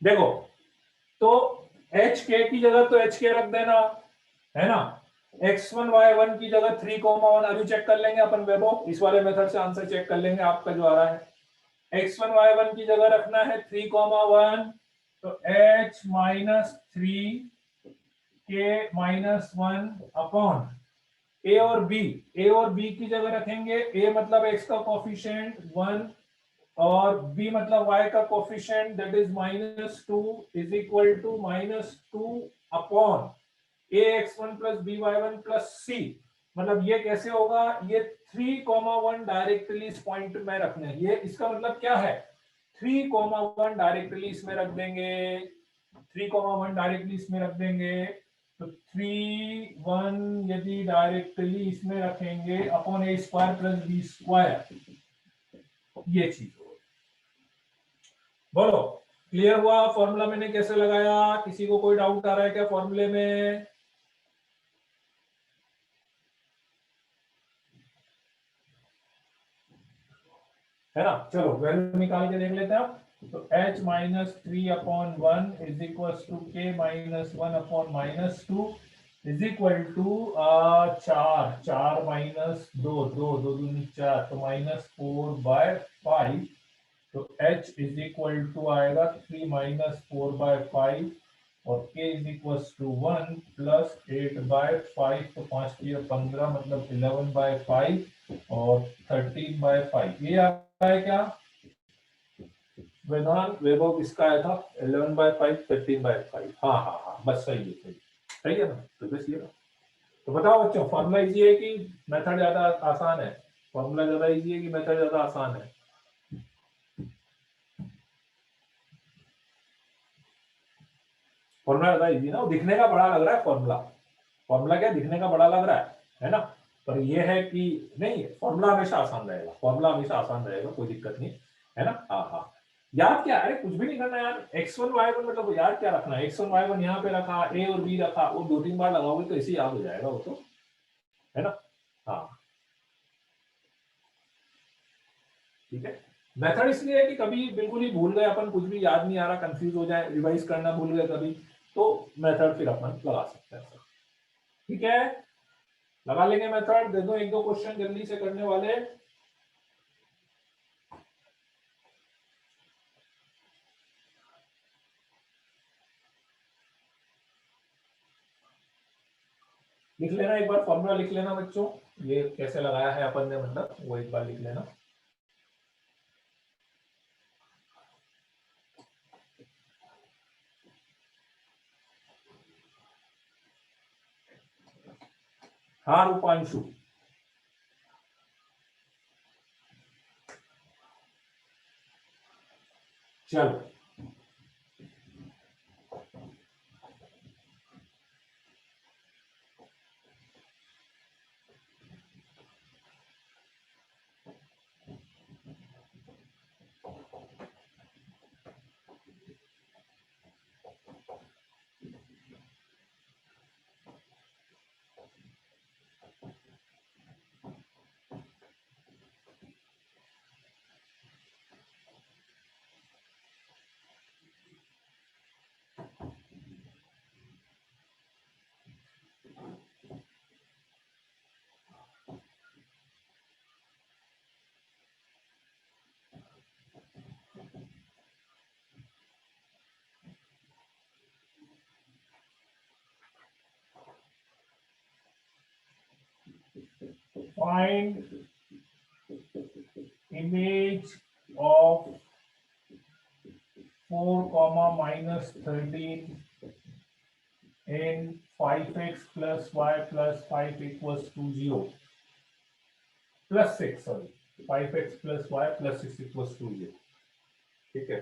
देखो तो एच के की जगह तो एच के रख देना, है ना। x1 y1 की जगह 3,1 अभी चेक कर लेंगे अपन वेबो, इस वाले मेथड से आंसर चेक कर लेंगे आपका जो आ रहा है। x1 y1 की जगह रखना है 3,1, तो h minus 3 k minus 1 upon a और b की जगह रखेंगे। a मतलब x का कोफिशिएंट 1 और b मतलब y का coefficient that is -2 is equal to -2 upon ax1 plus by1 plus c। मतलब ये कैसे होगा, ये 3,1 डायरेक्टली इस पॉइंट में रखना है, ये इसका मतलब क्या है, 3,1 डायरेक्टली इसमें रख देंगे, 3,1 डायरेक्टली इसमें रख देंगे, तो 3,1 यदि डायरेक्टली इसमें रखेंगे upon a square plus b square, ये चीज हो। बोलो क्लियर हुआ फॉर्मूला मैंने कैसे लगाया, किसी को कोई डाउट आ रहा है क्या फॉर्मूले में? है ना, चलो वैल्यू निकाल के देख लेते हैं आप। तो h minus 3 upon 1 is equal to k minus 1 upon minus 2 is equal to 4 minus 2 2 2 दूनी 4, तो -4 बाय 5, तो h इज इक्वल टू आएगा 3 माइनस 4 बाय 5 और k is equal to 1 plus 8 by 5, तो 5 की 15 मतलब 11 बाय 5 और 13 बाय 5, ये आता है क्या वेदांत वैभव, किसका आया था 11 बाय 5 13 बाय 5? हाँ बस सही है, सही है ना, तो बस ये तो बताओ बच्चों, फॉर्मूला इजी है कि मेथड ज्यादा आसान है? फॉर्मूला ज्यादा इजी है कि मेथड ज्यादा आसान है? फॉर्मूला ज्यादा इजी ना, वो दिखने का बड़ा लग रहा है फॉर्मूला। फॉर्मूला क्या दिखने का बड़ा लग रहा है ना? पर ये है कि नहीं, फॉर्मूला हमेशा आसान रहेगा, फॉर्मूला हमेशा आसान रहेगा, कोई दिक्कत नहीं है ना। हाँ हाँ, याद क्या, अरे कुछ भी नहीं करना यार। x1 y1 मतलब याद क्या रखना है, x1 y1 यहाँ पे रखा, a और b रखा, वो 2-3 बार लगाओगे तो ऐसे याद हो जाएगा वो तो, है ना। हाँ ठीक है। मेथड इसलिए है कि कभी बिल्कुल ही भूल गए अपन, कुछ भी याद नहीं आ रहा, कंफ्यूज हो जाए, रिवाइज करना भूल गए कभी, तो मेथड फिर अपन लगा सकते हैं। ठीक है, लगा लेंगे मेथड। दे दो एक दो क्वेश्चन जल्दी से करने वाले। लिख लेना एक बार, फॉर्मूला लिख लेना बच्चों, ये कैसे लगाया है अपन ने, मतलब वो एक बार लिख लेना। हाँ रूपांशु, चलो find image of 4, -13 in 5x plus y plus 5 equals to 0 plus 6, sorry 5x plus y plus 6 equals to 0। ठीक है,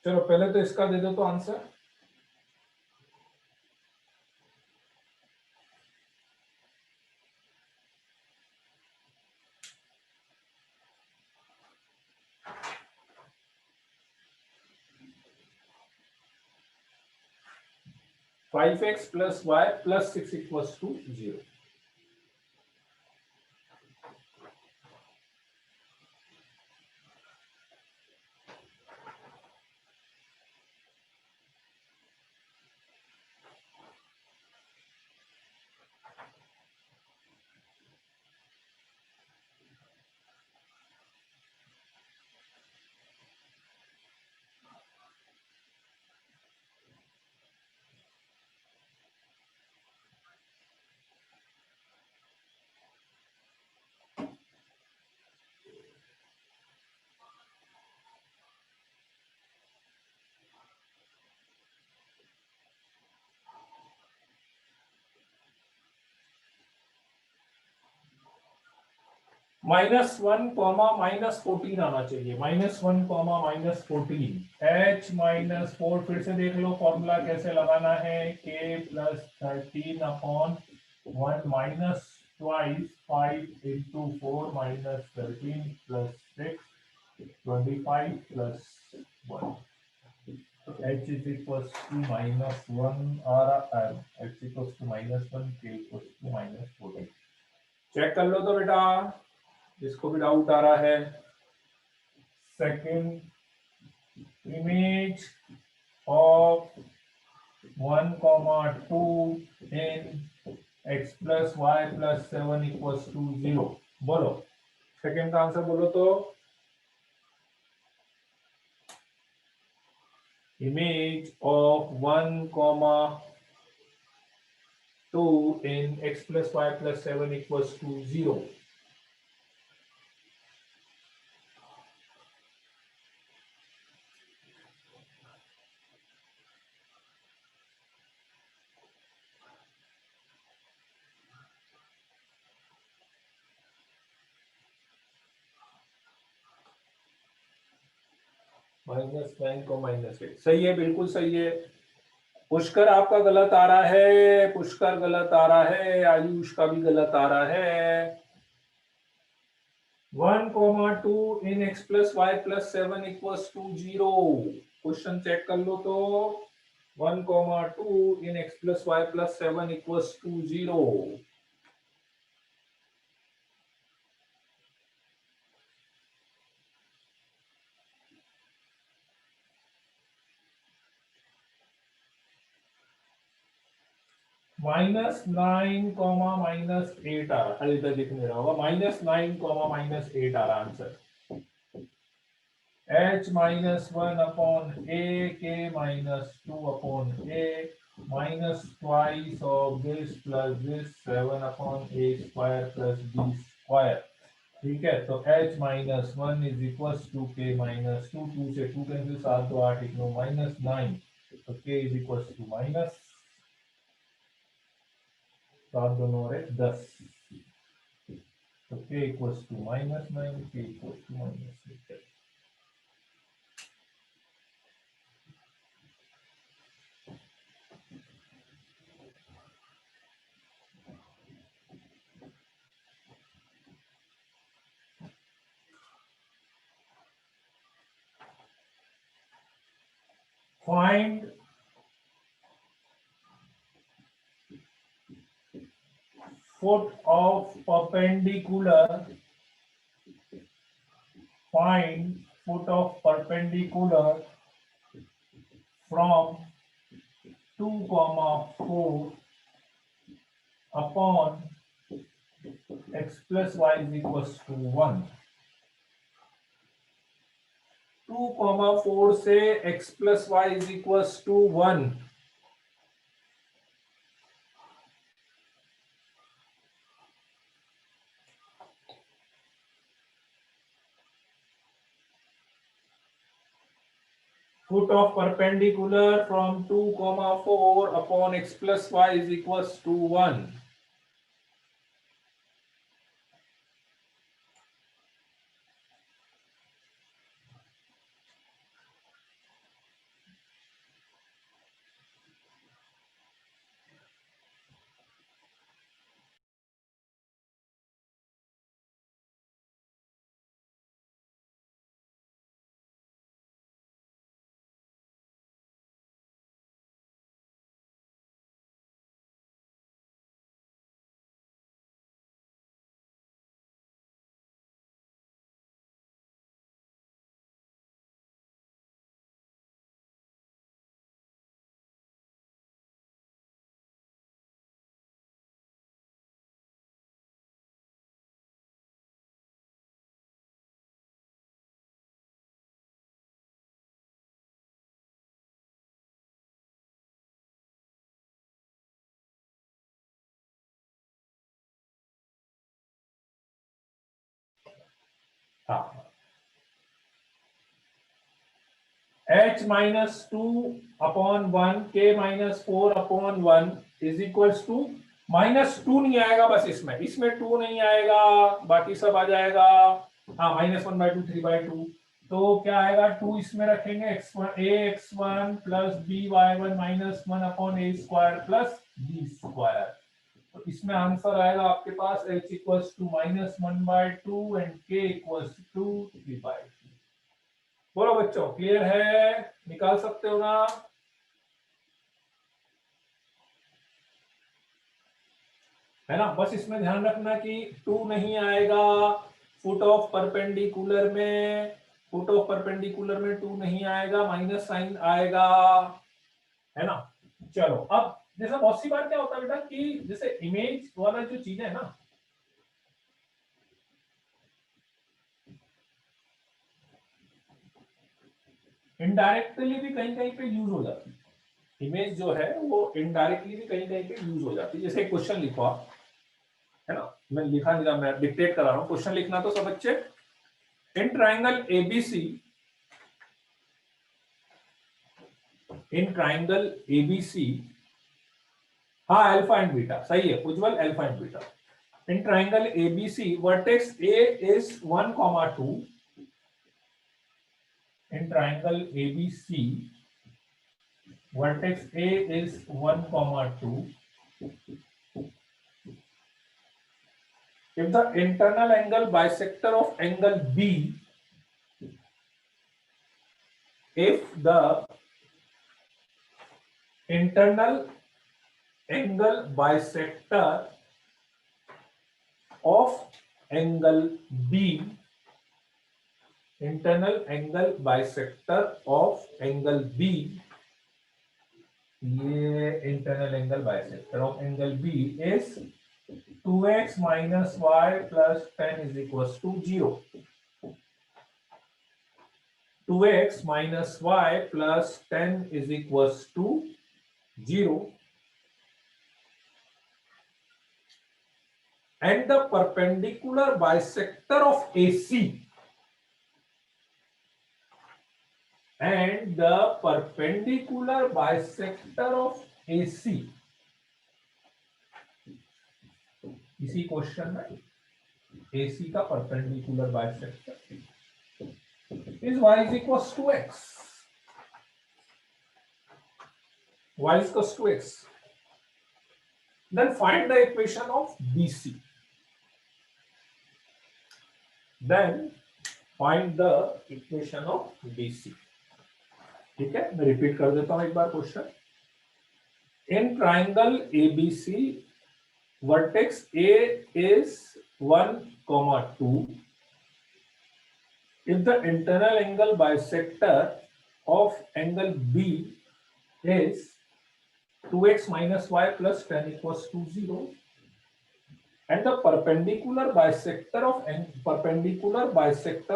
चलो पहले तो इसका दे दो तो answer. 5x plus y plus 6 equals to 0। -1, -14 आना चाहिए, -1, -14, h-4, फिर से देख लो फॉर्मूला कैसे लगाना है, k + 13 upon 1 minus twice 5 into 4 - 13 + 6 25 + 1, h is equals to -1 और h equals to -1, k equals to -14। Check कर लो तो बेटा, जिसको भी डाउट आ रहा है। Second image of 1, 2 in x plus y plus 7 equals to 0, बोलो सेकंड का आंसर बोलो तो। Image of 1, 2 in x plus y plus 7 equals to 0। -9 को -8 सही है, बिल्कुल सही है। पुष्कर आपका गलत आ रहा है, पुष्कर गलत आ रहा है, आयुष का भी गलत आ रहा है। 1,2 in x plus y plus 7 equals to 0। Question check कर लो तो 1,2 in x plus y plus 7 equals to 0। -9 -8 आ रहा, अरे इधर दिख नहीं रहा होगा, -9 -8 आ रहा answer. h -1 upon a, k -2 upon a, minus twice of this plus this 7 upon a square plus b square। ठीक है, तो h -1 is equal to k -2, 2 से 2 कैंसिल, 7 2 8 1 9 -9, तो k is equal to minus 7 2 9 10, तो k equal to -9, k equal to -8। Find foot of perpendicular. Find foot of perpendicular from 2, 4 upon x plus y is equals to 1। 2, 4 से x plus y is equals to 1। Foot of perpendicular from 2, 4 upon x plus y is equals to 1। h minus 2 upon 1 k minus 4 upon 1 is equals to -2 नहीं आएगा, बस इसमें 2 नहीं आएगा, बाकी सब आ जाएगा। हाँ, -1/2 3/2, तो क्या आएगा, 2 इसमें रखेंगे, ax1 plus by1 -1 upon a square plus b square, तो इसमें आंसर आएगा आपके पास h equals to -1/2 and k equals to 3/2। बोलो बच्चों, क्लियर है, निकाल सकते हो ना? है ना, बस इसमें ध्यान रखना कि 2 नहीं आएगा फुट ऑफ परपेंडिकुलर में, फुट ऑफ परपेंडिकुलर में 2 नहीं आएगा, माइनस साइन आएगा, है ना। चलो, अब जैसा बहुत सी बार क्या होता है बेटा कि जैसे इमेज वाला जो चीज है ना, इनडायरेक्टली भी कहीं कहीं पे यूज हो जाती है। इमेज जो है वो इनडायरेक्टली भी कहीं कहीं पे यूज हो जाती है। जैसे क्वेश्चन लिखो आप, है ना, मैं लिखा नहीं रहा, मैं डिक्टेट कर रहा हूं, क्वेश्चन लिखना तो सब बच्चे। In triangle ABC, in triangle ABC, हाँ अल्फा एंड बीटा सही है Ujjwal, alpha and beta. In triangle ABC vertex A is 1, 2 in triangle ABC, vertex A is 1, 2. If the internal angle bisector of angle B, if the internal angle bisector of angle B, internal angle bisector of angle B, ये internal angle bisector of angle B is 2x minus y plus 10 is equals to 0. 2x minus y plus 10 is equals to 0. And the perpendicular bisector of AC, and the perpendicular bisector of AC, इसी question में AC का perpendicular bisector is y is equals to x. Y is equals to x. Then find the equation of BC. Then find the equation of BC. ठीक है, मैं repeat कर देता हूं एक बार question. In triangle ABC, vertex A is 1, 2. If the internal angle bisector of angle B is 2x minus y plus 10 equals to 0, and the perpendicular bisector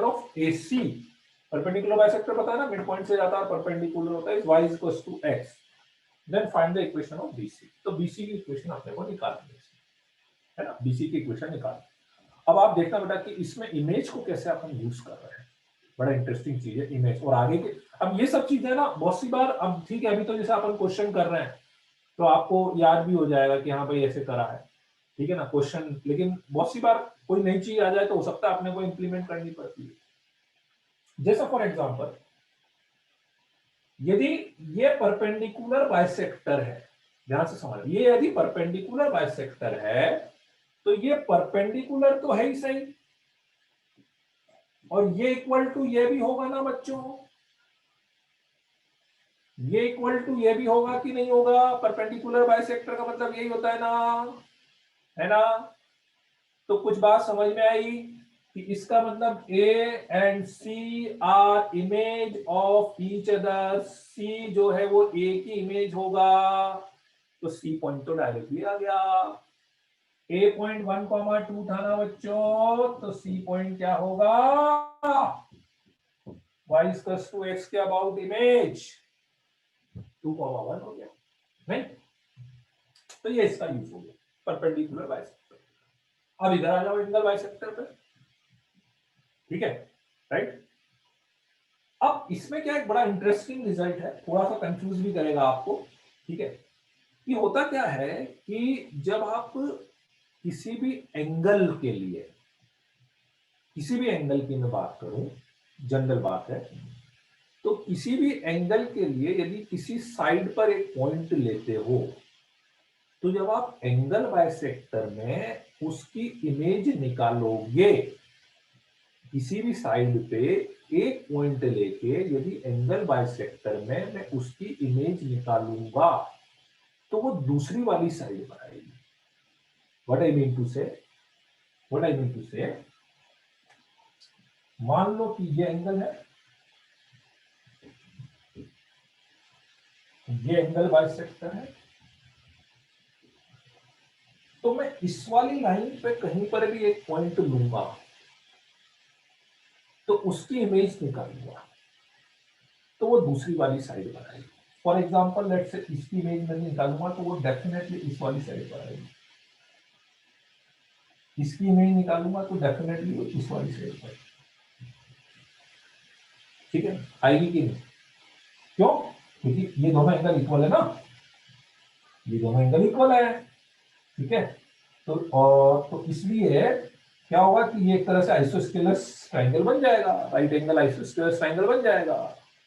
of AC, perpendicular bisector पता है ना, mid point से जाता है, perpendicular होता है, y is equals to x. Then find the equation of BC. तो BC की इक्वेशन आपने को निकालनी है ना, BC की इक्वेशन निकाल. अब आप देखना बेटा कि इसमें इमेज को कैसे अपन यूज कर रहे हैं. बड़ा इंटरेस्टिंग चीज है इमेज. और आगे के अब ये सब चीजें ना बहुत सी बार, अब ठीक है, अभी तो जैसे अपन क्वेश्चन कर रहे हैं तो आपको याद भी हो जाएगा कि हाँ भाई ऐसे करा है, ठीक है ना क्वेश्चन. लेकिन बहुत सी बार कोई नई चीज आ जाए तो हो सकता है अपने को इंप्लीमेंट करनी पड़ती है. जैसा फॉर एग्जांपल, यदि ये परपेंडिकुलर बाइसेक्टर है, ध्यान से समझ, ये यदि परपेंडिकुलर बाइसेक्टर है तो ये परपेंडिकुलर तो है ही सही, और ये इक्वल टू ये भी होगा ना बच्चों, ये इक्वल टू ये भी होगा कि नहीं होगा. परपेंडिकुलर बाइसेक्टर का मतलब यही होता है ना, है ना. तो कुछ बात समझ में आई कि इसका मतलब A and C are image of each other. C जो है वो A की इमेज होगा, तो C पॉइंट तो डायरेक्टली आ गया. A पॉइंट 1, 2 था ना बच्चों, तो C पॉइंट क्या होगा, y इक्वल्स टू x के अबाउट इमेज 2, 1 हो गया नहीं. तो ये इसका यूज हो गया, परपेंडिकुलर बाइसेक्टर. अब इधर आ जाओ एंगल बाइसेक्टर पे, ठीक है, राइट. अब इसमें क्या एक बड़ा इंटरेस्टिंग रिजल्ट है, थोड़ा सा कंफ्यूज भी करेगा आपको, ठीक है. ये होता क्या है कि जब आप किसी भी एंगल के लिए, किसी भी एंगल की मैं बात करूं, जनरल बात है, तो किसी भी एंगल के लिए यदि किसी साइड पर एक पॉइंट लेते हो, तो जब आप एंगल बाइसेक्टर में उसकी इमेज निकालोगे, किसी भी साइड पे एक पॉइंट लेके यदि एंगल बाइसेक्टर में मैं उसकी इमेज निकालूंगा, तो वो दूसरी वाली साइड पर आएगी. व्हाट आई मीन टू से, मान लो कि ये एंगल है, ये एंगल बाइसेक्टर है, तो मैं इस वाली लाइन पे कहीं पर भी एक पॉइंट लूंगा तो उसकी इमेज निकालूंगा, तो वो दूसरी वाली साइड पर आएगी. फॉर एग्जांपल लेट्स से इसकी इमेज मैं निकालूंगा तो वो डेफिनेटली इस वाली साइड पर आएगी. इसकी इमेज निकालूंगा तो डेफिनेटली वो इस वाली साइड पर, ठीक है, आएगी कि नहीं. क्यों? क्योंकि ये दोनों एंगल इक्वल है ना, ये दोनों एंगल इक्वल है, ठीक है. तो इसलिए क्या होगा कि ये एक तरह से आइसोस्केलस ट्रायंगल बन जाएगा, राइट एंगल आइसोस्केलस ट्रायंगल बन जाएगा,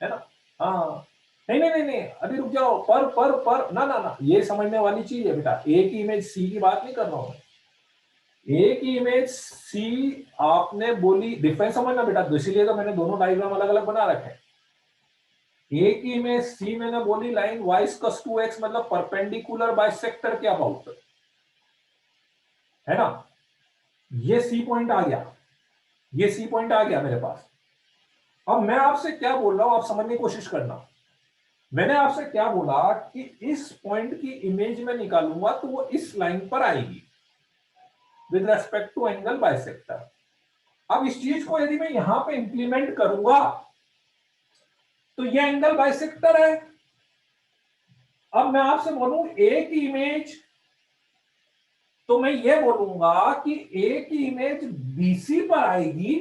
है ना। हाँ, नहीं नहीं नहीं नहीं, अभी रुक जाओ, पर ना ना ना, ये समझने वाली चीज है बेटा, ए की इमेज सी की बात नहीं कर रहा हूं। ए की इमेज सी आपने बोली, डिफरेंस समझना बेटा, तो इसीलिए तो मैंने दोनों डायग्राम अलग अलग बना रखे हैं। ए की इमेज सी मैंने बोली लाइन y cos 2x मतलब परपेंडिकुलर बाइसेक्टर के अबाउट, है ना। ये सी पॉइंट आ गया, ये सी पॉइंट आ गया मेरे पास। अब मैं आपसे क्या बोल रहा हूं, आप समझने की कोशिश करना। मैंने आपसे क्या बोला कि इस पॉइंट की इमेज में निकालूंगा तो वो इस लाइन पर आएगी with respect to angle bisector. अब इस चीज को यदि मैं यहां पे इंप्लीमेंट करूंगा तो ये एंगल बाइसेक्टर है। अब मैं आपसे बोलूं ए की इमेज, तो मैं ये बोलूंगा कि ए की इमेज बीसी पर आएगी,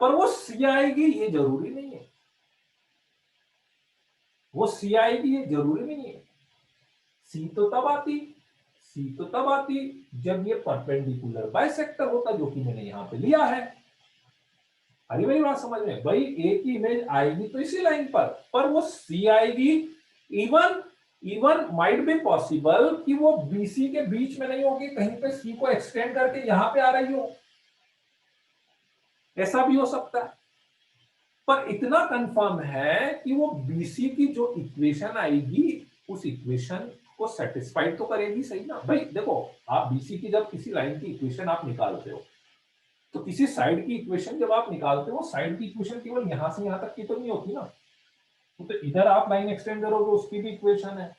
पर वो सी आएगी ये जरूरी नहीं है, वो सी आएगी ये जरूरी नहीं है। सी तो तब आती, सी तो तब आती जब ये परपेंडिकुलर बाइसेक्टर होता, जो कि मैंने यहां पे लिया है। अरे मेरी बात समझ में भाई, ए की इमेज आएगी तो इसी लाइन पर वो सी आएगी। Even even might be possible कि वो बीसी के बीच में नहीं होगी, कहीं पे सी को एक्सटेंड करके यहां पे आ रही हो, ऐसा भी हो सकता है। पर इतना कंफर्म है कि वो बीसी की जो इक्वेशन आएगी उस इक्वेशन को सेटिस्फाइड तो करेगी, सही ना भाई। देखो, आप बीसी की जब किसी लाइन की इक्वेशन आप निकालते हो तो किसी साइड की इक्वेशन जब आप निकालते हो, साइड की इक्वेशन केवल यहां से यहां तक की तो नहीं होती ना। तो इधर आप लाइन एक्सटेंड करोगे उसकी भी इक्वेशन है,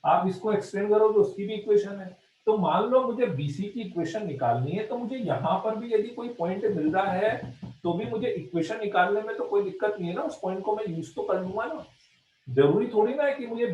आप इसको एक्सटेंड करोगे उसकी भी इक्वेशन है। तो मान लो मुझे बीसी की इक्वेशन निकालनी है, तो मुझे यहां पर भी यदि कोई पॉइंट मिल रहा है तो भी मुझे इक्वेशन निकालने में तो कोई दिक्कत नहीं है ना, उस पॉइंट को मैं यूज तो कर लूंगा ना। जरूरी थोड़ी ना है कि मुझे